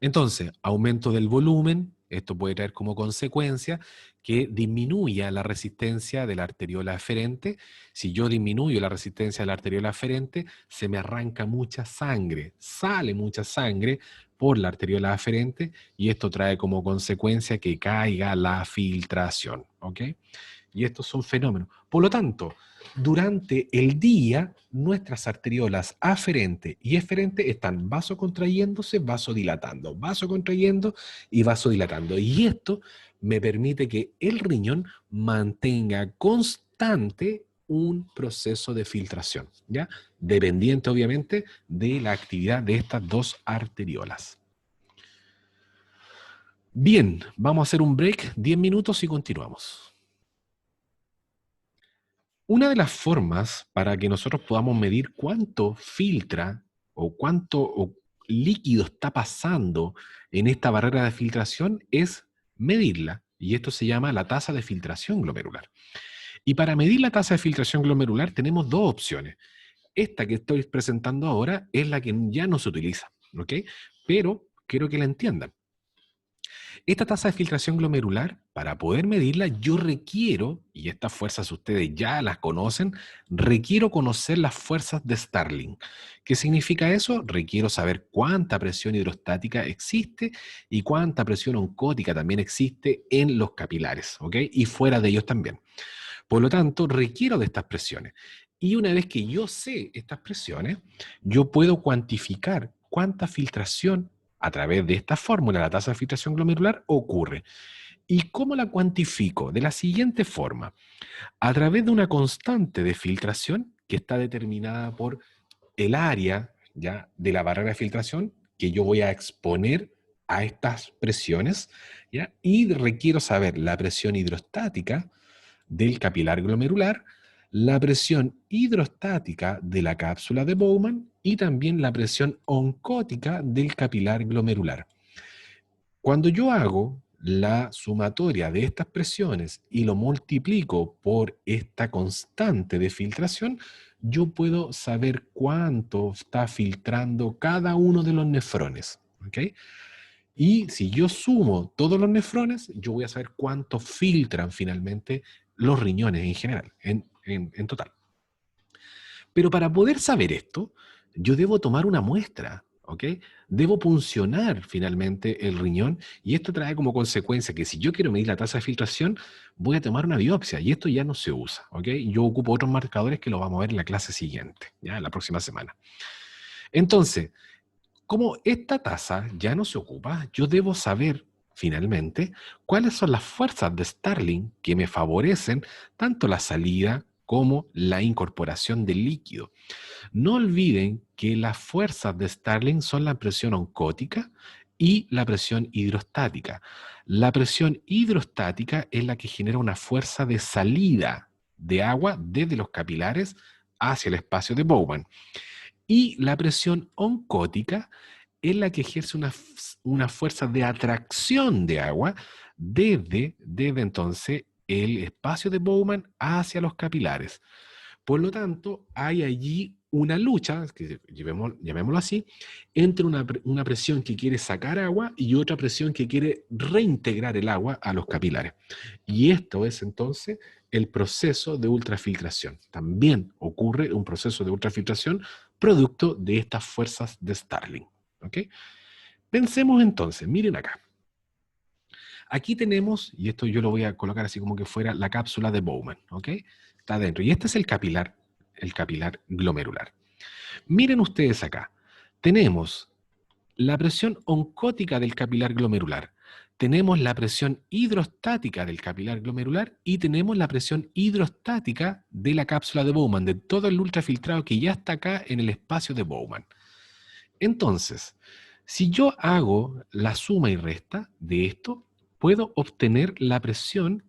Entonces, aumento del volumen, esto puede traer como consecuencia que disminuya la resistencia de la arteriola aferente. Si yo disminuyo la resistencia de la arteriola aferente, se me arranca mucha sangre, sale mucha sangre por la arteriola aferente y esto trae como consecuencia que caiga la filtración. ¿Ok? Y estos son fenómenos. Por lo tanto, durante el día, nuestras arteriolas aferente y eferente están vasocontrayéndose, vasodilatando, vasocontrayendo y vasodilatando. Y esto me permite que el riñón mantenga constante un proceso de filtración, ¿ya? Dependiente, obviamente, de la actividad de estas dos arteriolas. Bien, vamos a hacer un break, 10 minutos y continuamos. Una de las formas para que nosotros podamos medir cuánto filtra o cuánto líquido está pasando en esta barrera de filtración es medirla, y esto se llama la tasa de filtración glomerular. Y para medir la tasa de filtración glomerular tenemos dos opciones. Esta que estoy presentando ahora es la que ya no se utiliza, ¿ok? Pero quiero que la entiendan. Esta tasa de filtración glomerular, para poder medirla, yo requiero, y estas fuerzas ustedes ya las conocen, requiero conocer las fuerzas de Starling. ¿Qué significa eso? Requiero saber cuánta presión hidrostática existe y cuánta presión oncótica también existe en los capilares, ¿ok? Y fuera de ellos también. Por lo tanto, requiero de estas presiones. Y una vez que yo sé estas presiones, yo puedo cuantificar cuánta filtración a través de esta fórmula, la tasa de filtración glomerular, ocurre. ¿Y cómo la cuantifico? De la siguiente forma. A través de una constante de filtración que está determinada por el área, ¿ya?, de la barrera de filtración que yo voy a exponer a estas presiones, ¿ya? Y requiero saber la presión hidrostática del capilar glomerular, la presión hidrostática de la cápsula de Bowman y también la presión oncótica del capilar glomerular. Cuando yo hago la sumatoria de estas presiones y lo multiplico por esta constante de filtración, yo puedo saber cuánto está filtrando cada uno de los nefrones. ¿Ok? Y si yo sumo todos los nefrones, yo voy a saber cuánto filtran finalmente los riñones en general, en total. Pero para poder saber esto, yo debo tomar una muestra, ¿ok? Debo puncionar finalmente el riñón y esto trae como consecuencia que si yo quiero medir la tasa de filtración, voy a tomar una biopsia y esto ya no se usa, ¿ok? Yo ocupo otros marcadores que los vamos a ver en la clase siguiente, ya, la próxima semana. Entonces, como esta tasa ya no se ocupa, yo debo saber finalmente cuáles son las fuerzas de Starling que me favorecen tanto la salida como la incorporación del líquido. No olviden que las fuerzas de Starling son la presión oncótica y la presión hidrostática. La presión hidrostática es la que genera una fuerza de salida de agua desde los capilares hacia el espacio de Bowman. Y la presión oncótica es la que ejerce una fuerza de atracción de agua desde entonces el espacio de Bowman hacia los capilares. Por lo tanto, hay allí una lucha, que llamémoslo así, entre una presión que quiere sacar agua y otra presión que quiere reintegrar el agua a los capilares. Y esto es entonces el proceso de ultrafiltración. También ocurre un proceso de ultrafiltración producto de estas fuerzas de Starling. ¿Ok? Pensemos entonces, miren acá. Aquí tenemos, y esto yo lo voy a colocar así como que fuera la cápsula de Bowman, ¿ok? Está adentro. Y este es el capilar glomerular. Miren ustedes acá. Tenemos la presión oncótica del capilar glomerular, tenemos la presión hidrostática del capilar glomerular y tenemos la presión hidrostática de la cápsula de Bowman, de todo el ultrafiltrado que ya está acá en el espacio de Bowman. Entonces, si yo hago la suma y resta de esto, puedo obtener la presión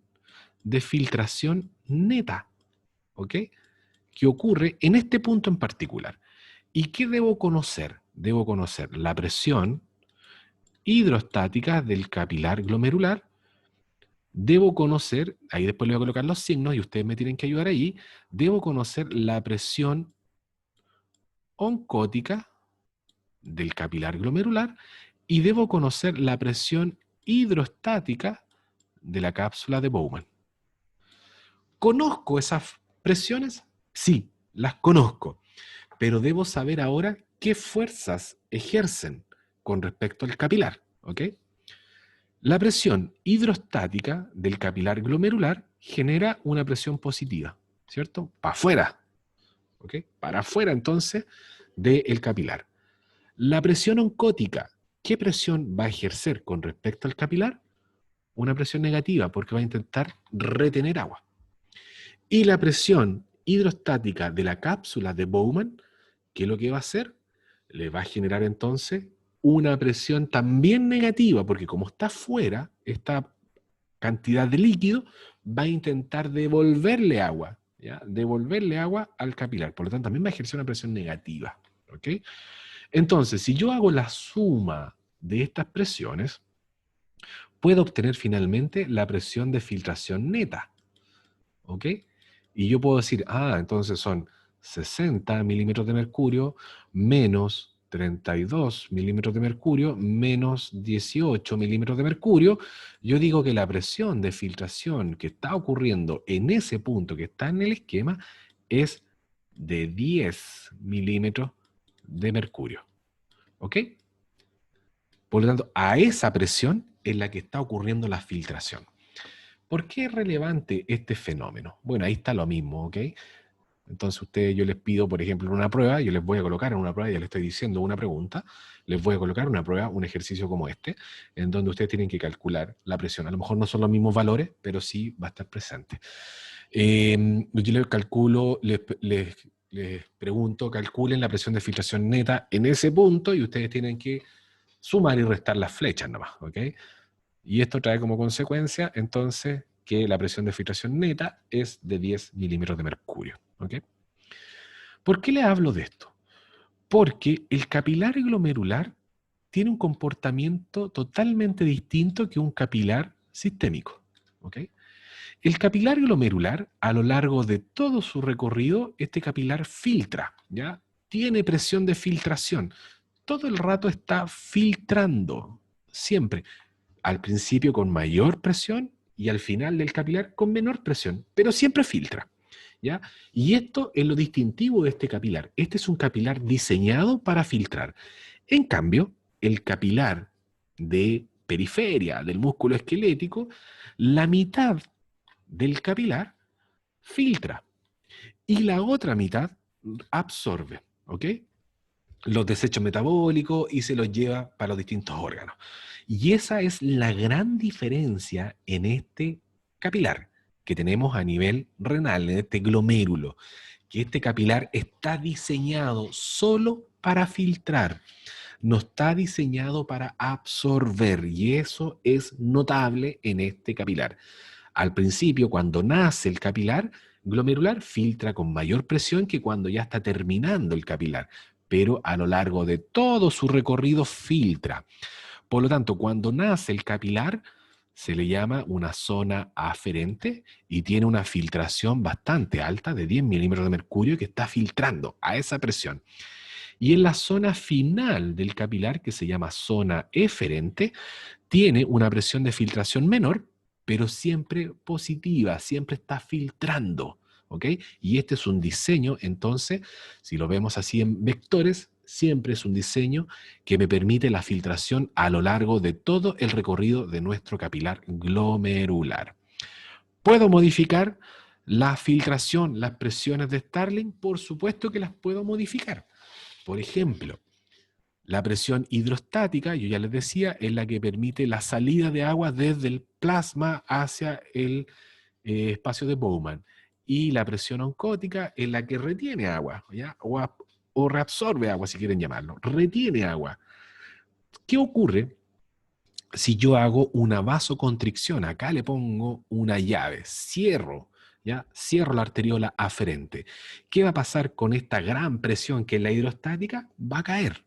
de filtración neta, ¿ok? Que ocurre en este punto en particular. ¿Y qué debo conocer? Debo conocer la presión hidrostática del capilar glomerular. Debo conocer, ahí después le voy a colocar los signos y ustedes me tienen que ayudar ahí, debo conocer la presión oncótica del capilar glomerular y debo conocer la presión hidrostática de la cápsula de Bowman. ¿Conozco esas presiones? Sí, las conozco, pero debo saber ahora qué fuerzas ejercen con respecto al capilar, ¿ok? La presión hidrostática del capilar glomerular genera una presión positiva, ¿cierto? Para afuera, ¿ok? Para afuera entonces del capilar. La presión oncótica, ¿qué presión va a ejercer con respecto al capilar? Una presión negativa, porque va a intentar retener agua. Y la presión hidrostática de la cápsula de Bowman, ¿qué es lo que va a hacer? Le va a generar entonces una presión también negativa, porque como está fuera, esta cantidad de líquido va a intentar devolverle agua, ¿ya? Devolverle agua al capilar. Por lo tanto, también va a ejercer una presión negativa, ¿ok? Entonces, si yo hago la suma de estas presiones, puedo obtener finalmente la presión de filtración neta, ¿ok? Y yo puedo decir, entonces son 60 milímetros de mercurio menos 32 milímetros de mercurio menos 18 milímetros de mercurio. Yo digo que la presión de filtración que está ocurriendo en ese punto que está en el esquema es de 10 milímetros de mercurio. ¿Ok? Por lo tanto, a esa presión es la que está ocurriendo la filtración. ¿Por qué es relevante este fenómeno? Bueno, ahí está lo mismo, ¿ok? Entonces yo les pido, por ejemplo, en una prueba, yo les voy a colocar en una prueba, ya les estoy diciendo una pregunta, les voy a colocar una prueba, un ejercicio como este, en donde ustedes tienen que calcular la presión. A lo mejor no son los mismos valores, pero sí va a estar presente. Yo les calculo, les pregunto, calculen la presión de filtración neta en ese punto y ustedes tienen que sumar y restar las flechas nomás, ¿ok? Y esto trae como consecuencia, entonces, que la presión de filtración neta es de 10 milímetros de mercurio. ¿Ok? ¿Por qué le hablo de esto? Porque el capilar glomerular tiene un comportamiento totalmente distinto que un capilar sistémico. ¿Ok? El capilar glomerular, a lo largo de todo su recorrido, este capilar filtra, ¿ya? Tiene presión de filtración. Todo el rato está filtrando, siempre. Al principio con mayor presión y al final del capilar con menor presión, pero siempre filtra. ¿ya? Y esto es lo distintivo de este capilar. Este es un capilar diseñado para filtrar. En cambio, el capilar de periferia del músculo esquelético, la mitad del capilar filtra y la otra mitad absorbe, ¿ok? Los desechos metabólicos y se los lleva para los distintos órganos. Y esa es la gran diferencia en este capilar que tenemos a nivel renal, en este glomérulo, que este capilar está diseñado solo para filtrar, no está diseñado para absorber, y eso es notable en este capilar. Al principio, cuando nace el capilar glomerular, filtra con mayor presión que cuando ya está terminando el capilar, pero a lo largo de todo su recorrido filtra. Por lo tanto, cuando nace el capilar, se le llama una zona aferente y tiene una filtración bastante alta de 10 milímetros de mercurio que está filtrando a esa presión. Y en la zona final del capilar, que se llama zona eferente, tiene una presión de filtración menor, pero siempre positiva, siempre está filtrando, ¿ok? Y este es un diseño, entonces, si lo vemos así en vectores, siempre es un diseño que me permite la filtración a lo largo de todo el recorrido de nuestro capilar glomerular. ¿Puedo modificar la filtración, las presiones de Starling? Por supuesto que las puedo modificar. Por ejemplo, la presión hidrostática, yo ya les decía, es la que permite la salida de agua desde el plasma hacia el espacio de Bowman. Y la presión oncótica es la que retiene agua, ¿ya? O reabsorbe agua, si quieren llamarlo. Retiene agua. ¿Qué ocurre si yo hago una vasoconstricción? Acá le pongo una llave, cierro, ¿ya? Cierro la arteriola aferente. ¿Qué va a pasar con esta gran presión que es la hidrostática? Va a caer.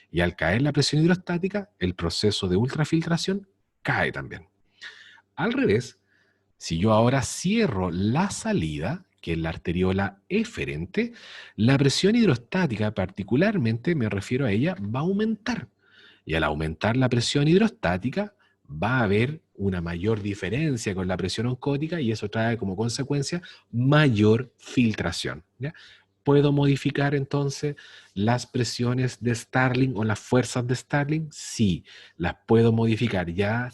Y al caer la presión hidrostática, el proceso de ultrafiltración cae también. Al revés, si yo ahora cierro la salida, que es la arteriola eferente, la presión hidrostática, particularmente me refiero a ella, va a aumentar. Y al aumentar la presión hidrostática, va a haber una mayor diferencia con la presión oncótica y eso trae como consecuencia mayor filtración, ¿ya? ¿Puedo modificar entonces las presiones de Starling o las fuerzas de Starling? Sí, las puedo modificar ya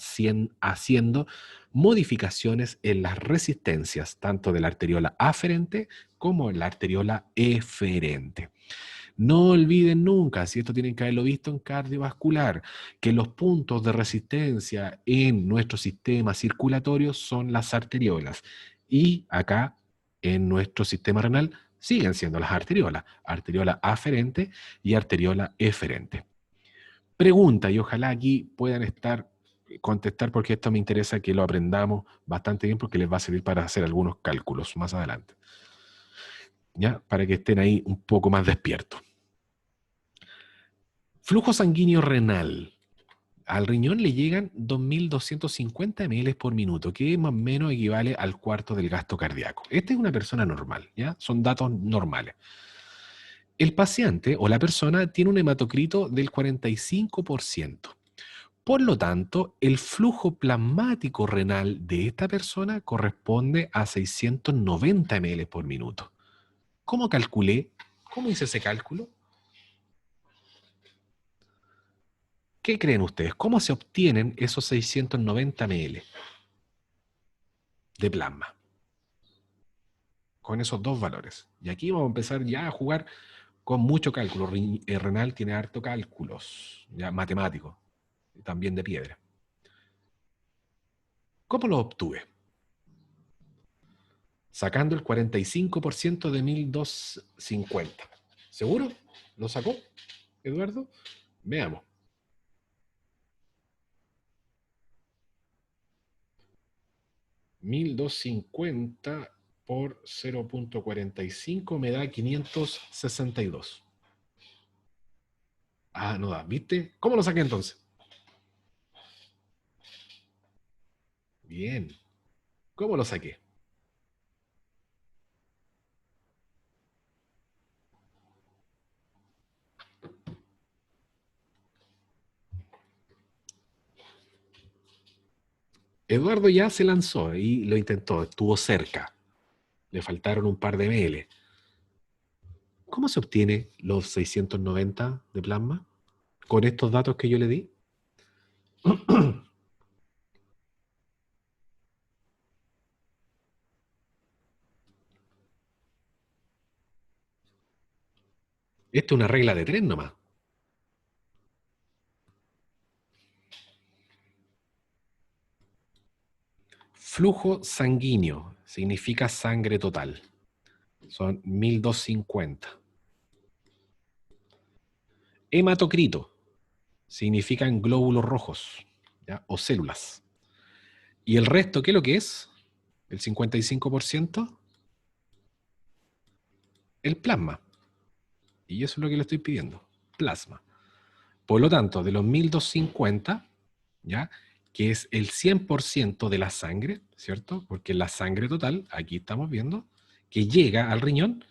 haciendo modificaciones en las resistencias, tanto de la arteriola aferente como en la arteriola eferente. No olviden nunca, si esto tienen que haberlo visto en cardiovascular, que los puntos de resistencia en nuestro sistema circulatorio son las arteriolas. Y acá, en nuestro sistema renal, siguen siendo las arteriolas, arteriola aferente y arteriola eferente. Pregunta, y ojalá aquí puedan contestar, porque esto me interesa que lo aprendamos bastante bien, porque les va a servir para hacer algunos cálculos más adelante, ¿ya? Para que estén ahí un poco más despiertos. Flujo sanguíneo renal. Al riñón le llegan 2.250 ml por minuto, que más o menos equivale al cuarto del gasto cardíaco. Esta es una persona normal, ¿ya? Son datos normales. El paciente o la persona tiene un hematocrito del 45%. Por lo tanto, el flujo plasmático renal de esta persona corresponde a 690 ml por minuto. ¿Cómo calculé? ¿Cómo hice ese cálculo? ¿Qué creen ustedes? ¿Cómo se obtienen esos 690 ml de plasma? Con esos dos valores. Y aquí vamos a empezar ya a jugar con mucho cálculo. Renal tiene harto cálculos, ya matemáticos, también de piedra. ¿Cómo lo obtuve? Sacando el 45% de 1.250. ¿Seguro? ¿Lo sacó, Eduardo? Veamos. 1.250 por 0.45 me da 562. Ah, no da, ¿viste? ¿Cómo lo saqué entonces? Bien. ¿Cómo lo saqué? Eduardo ya se lanzó y lo intentó, estuvo cerca. Le faltaron un par de ml. ¿Cómo se obtiene los 690 de plasma? Con estos datos que yo le di. Esta es una regla de 3 nomás. Flujo sanguíneo significa sangre total. Son 1250. Hematocrito significan glóbulos rojos, ¿ya? O células. ¿Y el resto qué es lo que es? El 55%, el plasma. Y eso es lo que le estoy pidiendo, plasma. Por lo tanto, de los 1250, ¿ya? Que es el 100% de la sangre, ¿cierto? Porque la sangre total, aquí estamos viendo, que llega al riñón,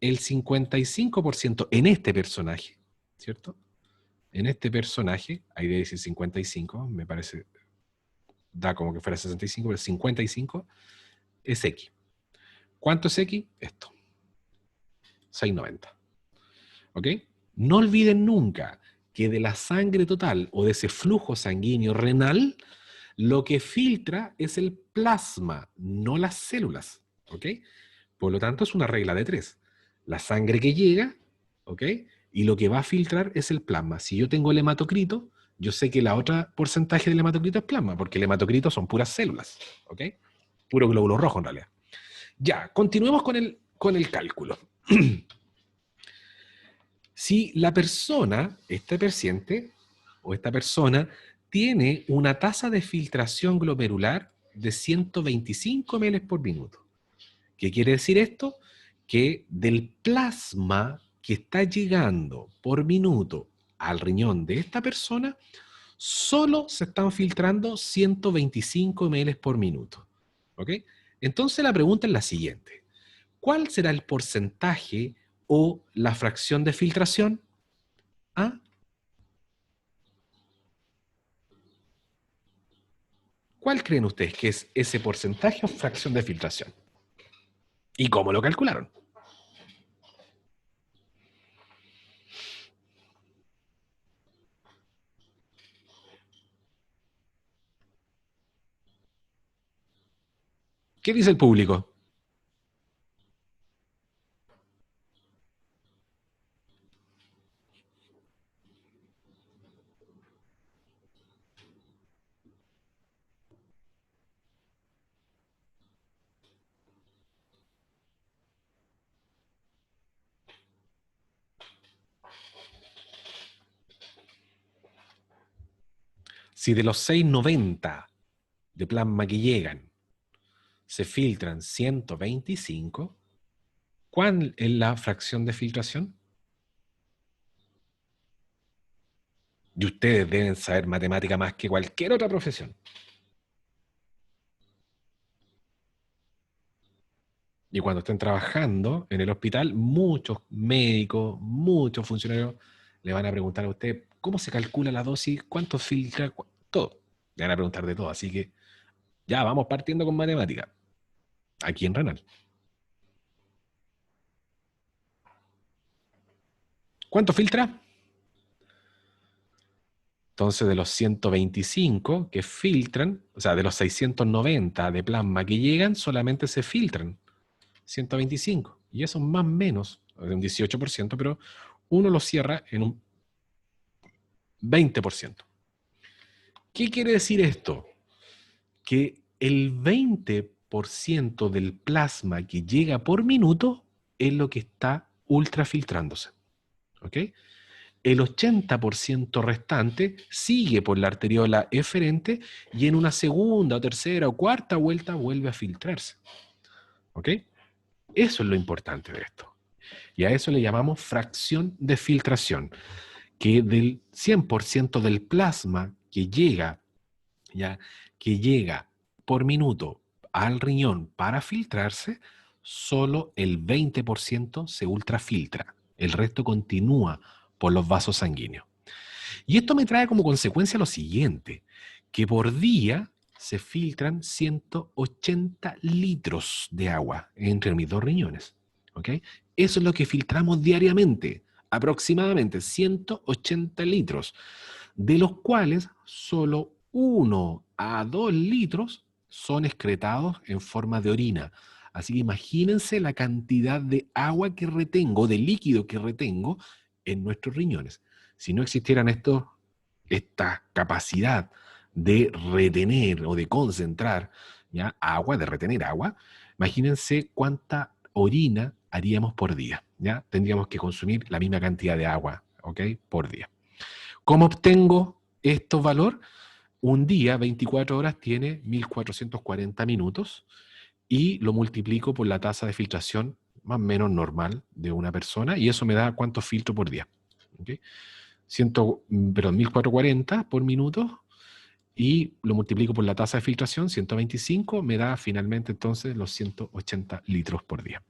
el 55% en este personaje, ¿cierto? En este personaje, ahí debe decir 55, me parece, da como que fuera 65, pero 55 es X. ¿Cuánto es X? Esto, 690. ¿Ok? No olviden nunca que de la sangre total o de ese flujo sanguíneo renal, lo que filtra es el plasma, no las células. ¿Ok? Por lo tanto, es una regla de 3. La sangre que llega, ¿ok? Y lo que va a filtrar es el plasma. Si yo tengo el hematocrito, yo sé que la otra porcentaje del hematocrito es plasma, porque el hematocrito son puras células, ¿ok? Puro glóbulo rojo en realidad. Ya, continuemos con el cálculo. Si la persona, este paciente o esta persona, tiene una tasa de filtración glomerular de 125 ml por minuto. ¿Qué quiere decir esto? Que del plasma que está llegando por minuto al riñón de esta persona, solo se están filtrando 125 ml por minuto. ¿Ok? Entonces la pregunta es la siguiente. ¿Cuál será el porcentaje o la fracción de filtración? ¿Ah? ¿Cuál creen ustedes que es ese porcentaje o fracción de filtración? ¿Y cómo lo calcularon? ¿Qué dice el público? Si de los 690 de plasma que llegan se filtran 125, ¿cuál es la fracción de filtración? Y ustedes deben saber matemática más que cualquier otra profesión. Y cuando estén trabajando en el hospital, muchos médicos, muchos funcionarios le van a preguntar a usted cómo se calcula la dosis, cuánto filtra, todo. Le van a preguntar de todo. Así que ya vamos partiendo con matemática. Aquí en Renal. ¿Cuánto filtra? Entonces, de los 125 que filtran, o sea, de los 690 de plasma que llegan, solamente se filtran 125. Y eso es más o menos, de un 18%, pero uno lo cierra en un 20%. ¿Qué quiere decir esto? Que el 20% del plasma que llega por minuto es lo que está ultrafiltrándose. ¿Ok? El 80% restante sigue por la arteriola eferente y en una segunda, o tercera o cuarta vuelta vuelve a filtrarse. ¿Ok? Eso es lo importante de esto. Y a eso le llamamos fracción de filtración, que del 100% del plasma que llega, ¿ya? Que llega por minuto al riñón para filtrarse, solo el 20% se ultrafiltra. El resto continúa por los vasos sanguíneos. Y esto me trae como consecuencia lo siguiente, que por día se filtran 180 litros de agua entre mis dos riñones. ¿Ok? Eso es lo que filtramos diariamente, aproximadamente 180 litros, de los cuales solo 1 a 2 litros son excretados en forma de orina. Así que imagínense la cantidad de agua que retengo, de líquido que retengo en nuestros riñones. Si no existieran esta capacidad de retener o de concentrar, ¿ya?, agua, de retener agua, imagínense cuánta orina haríamos por día, ¿ya? Tendríamos que consumir la misma cantidad de agua, ¿ok?, por día. ¿Cómo obtengo estos valores? Un día, 24 horas, tiene 1440 minutos y lo multiplico por la tasa de filtración más o menos normal de una persona y eso me da cuántos filtros por día. ¿Okay? 1440 por minuto y lo multiplico por la tasa de filtración, 125, me da finalmente entonces los 180 litros por día.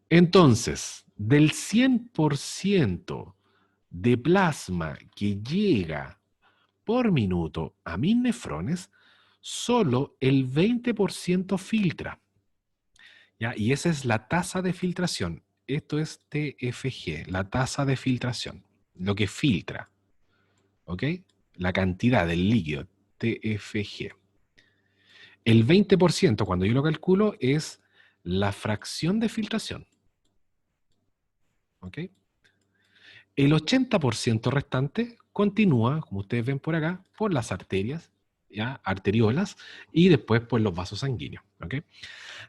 Entonces, del 100% de plasma que llega por minuto a mis nefrones, solo el 20% filtra. ¿Ya? Y esa es la tasa de filtración. Esto es TFG, la tasa de filtración, lo que filtra. ¿Ok? La cantidad del líquido, TFG. El 20%, cuando yo lo calculo, es la fracción de filtración. ¿Ok? El 80% restante continúa, como ustedes ven por acá, por las arterias, ¿ya?, arteriolas, y después por los vasos sanguíneos. ¿Ok?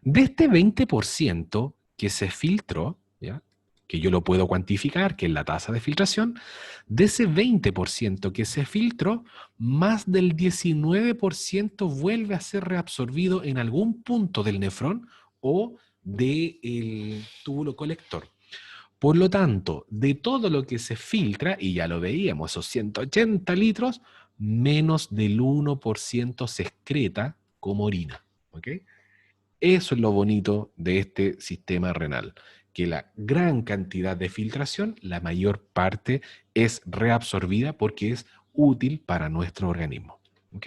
De este 20% que se filtró, ¿ya?, que yo lo puedo cuantificar, que es la tasa de filtración, de ese 20% que se filtró, más del 19% vuelve a ser reabsorbido en algún punto del nefrón o del túbulo colector. Por lo tanto, de todo lo que se filtra, y ya lo veíamos, esos 180 litros, menos del 1% se excreta como orina. ¿Ok? Eso es lo bonito de este sistema renal, que la gran cantidad de filtración, la mayor parte es reabsorbida porque es útil para nuestro organismo. ¿Ok?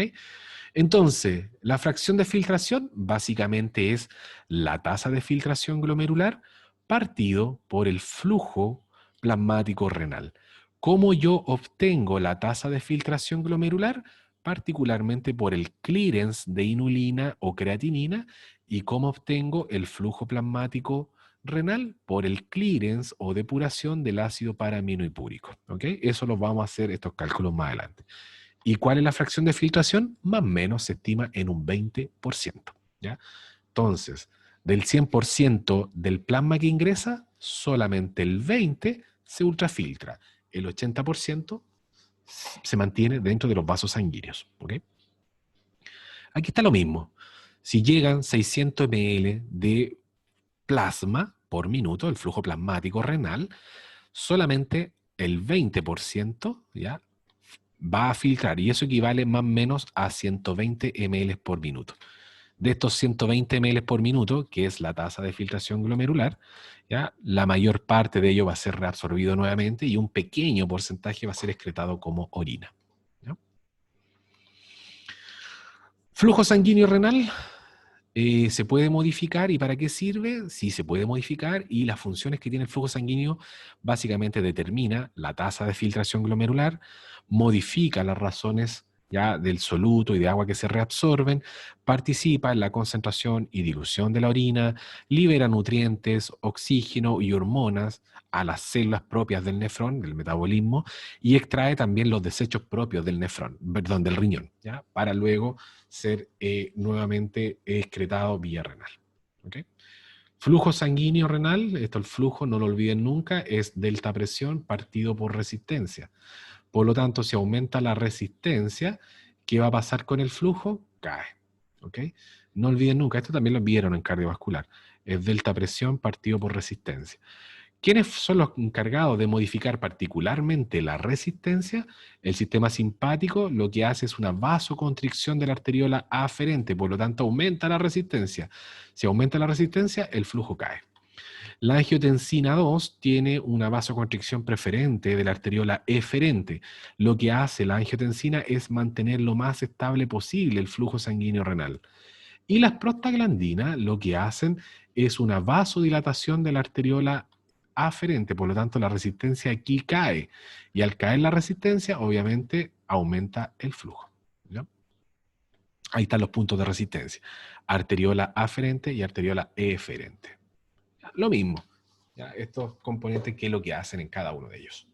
Entonces, la fracción de filtración básicamente es la tasa de filtración glomerular partido por el flujo plasmático renal. ¿Cómo yo obtengo la tasa de filtración glomerular? Particularmente por el clearance de inulina o creatinina. ¿Y cómo obtengo el flujo plasmático renal? Por el clearance o depuración del ácido paraaminohipúrico. ¿Ok? Eso lo vamos a hacer, estos cálculos más adelante. ¿Y cuál es la fracción de filtración? Más o menos se estima en un 20%. ¿Ya? Entonces, del 100% del plasma que ingresa, solamente el 20% se ultrafiltra. El 80% se mantiene dentro de los vasos sanguíneos. ¿Ok? Aquí está lo mismo. Si llegan 600 ml de plasma por minuto, el flujo plasmático renal, solamente el 20%, ¿ya?, va a filtrar, y eso equivale más o menos a 120 ml por minuto. De estos 120 ml por minuto, que es la tasa de filtración glomerular, ¿ya?, la mayor parte de ello va a ser reabsorbido nuevamente y un pequeño porcentaje va a ser excretado como orina. ¿Ya? Flujo sanguíneo renal. ¿Se puede modificar y para qué sirve? Sí, se puede modificar y las funciones que tiene el flujo sanguíneo básicamente determina la tasa de filtración glomerular, modifica las razones ya del soluto y de agua que se reabsorben, participa en la concentración y dilución de la orina, libera nutrientes, oxígeno y hormonas a las células propias del nefrón, del metabolismo, y extrae también los desechos propios del nefrón, perdón, del riñón, ¿ya?, para luego ser nuevamente excretado vía renal. ¿Okay? Flujo sanguíneo renal, esto el flujo, no lo olviden nunca, es delta presión partido por resistencia. Por lo tanto, si aumenta la resistencia, ¿qué va a pasar con el flujo? Cae. ¿Ok? No olviden nunca, esto también lo vieron en cardiovascular, es delta presión partido por resistencia. ¿Quiénes son los encargados de modificar particularmente la resistencia? El sistema simpático lo que hace es una vasoconstricción de la arteriola aferente, por lo tanto aumenta la resistencia. Si aumenta la resistencia, el flujo cae. La angiotensina 2 tiene una vasoconstricción preferente de la arteriola eferente. Lo que hace la angiotensina es mantener lo más estable posible el flujo sanguíneo renal. Y las prostaglandinas lo que hacen es una vasodilatación de la arteriola aferente, por lo tanto la resistencia aquí cae. Y al caer la resistencia, obviamente, aumenta el flujo. ¿Ya? Ahí están los puntos de resistencia. Arteriola aferente y arteriola eferente. Lo mismo. ¿Ya? Estos componentes, ¿qué es lo que hacen en cada uno de ellos?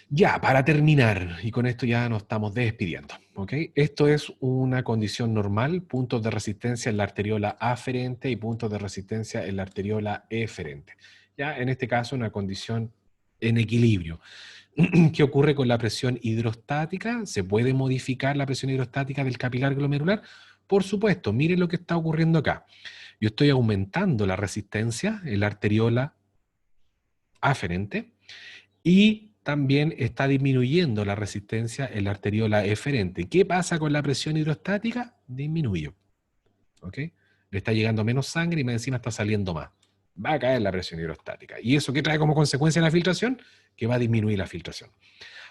Ya, para terminar, y con esto ya nos estamos despidiendo, ¿ok? Esto es una condición normal, puntos de resistencia en la arteriola aferente y puntos de resistencia en la arteriola eferente. Ya, en este caso, una condición en equilibrio. ¿Qué ocurre con la presión hidrostática? ¿Se puede modificar la presión hidrostática del capilar glomerular? Por supuesto, miren lo que está ocurriendo acá. Yo estoy aumentando la resistencia en la arteriola aferente y también está disminuyendo la resistencia en la arteriola eferente. ¿Qué pasa con la presión hidrostática? Disminuye. ¿Ok? Le está llegando menos sangre y más encima está saliendo más. Va a caer la presión hidrostática. ¿Y eso qué trae como consecuencia la filtración? Que va a disminuir la filtración.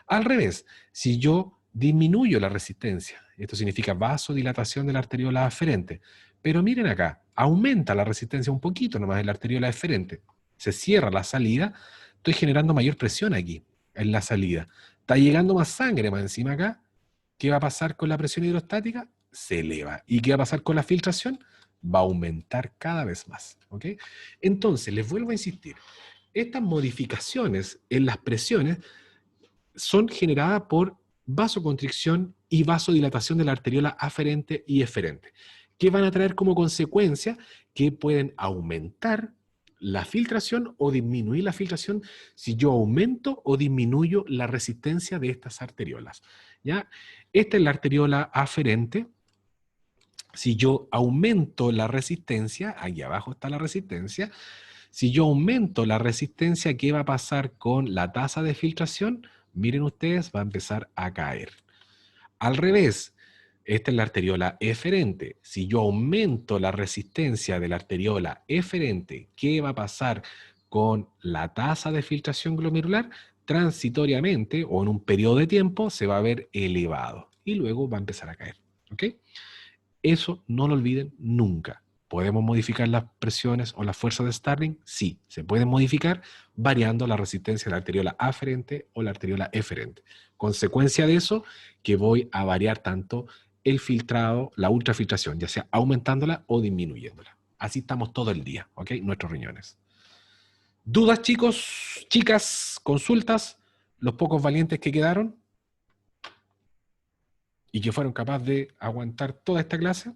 Al revés, si yo disminuyo la resistencia, esto significa vasodilatación de la arteriola aferente, pero miren acá, aumenta la resistencia un poquito nomás en la arteriola eferente, se cierra la salida, estoy generando mayor presión aquí, en la salida. Está llegando más sangre más encima acá. ¿Qué va a pasar con la presión hidrostática? Se eleva. ¿Y qué va a pasar con la filtración? Va a aumentar cada vez más. ¿Ok? Entonces, les vuelvo a insistir, estas modificaciones en las presiones son generadas por vasoconstricción y vasodilatación de la arteriola aferente y eferente, que van a traer como consecuencia que pueden aumentar la filtración o disminuir la filtración si yo aumento o disminuyo la resistencia de estas arteriolas. ¿Ya? Esta es la arteriola aferente. Si yo aumento la resistencia, aquí abajo está la resistencia, si yo aumento la resistencia, ¿qué va a pasar con la tasa de filtración? Miren ustedes, va a empezar a caer. Al revés, esta es la arteriola eferente. Si yo aumento la resistencia de la arteriola eferente, ¿qué va a pasar con la tasa de filtración glomerular? Transitoriamente o en un periodo de tiempo se va a ver elevado y luego va a empezar a caer. ¿Ok? Eso no lo olviden nunca. ¿Podemos modificar las presiones o las fuerzas de Starling? Sí, se pueden modificar variando la resistencia de la arteriola aferente o la arteriola eferente. Consecuencia de eso, que voy a variar tanto el filtrado, la ultrafiltración, ya sea aumentándola o disminuyéndola. Así estamos todo el día, ¿ok? Nuestros riñones. ¿Dudas, chicos, chicas, consultas? Los pocos valientes que quedaron y que fueron capaces de aguantar toda esta clase.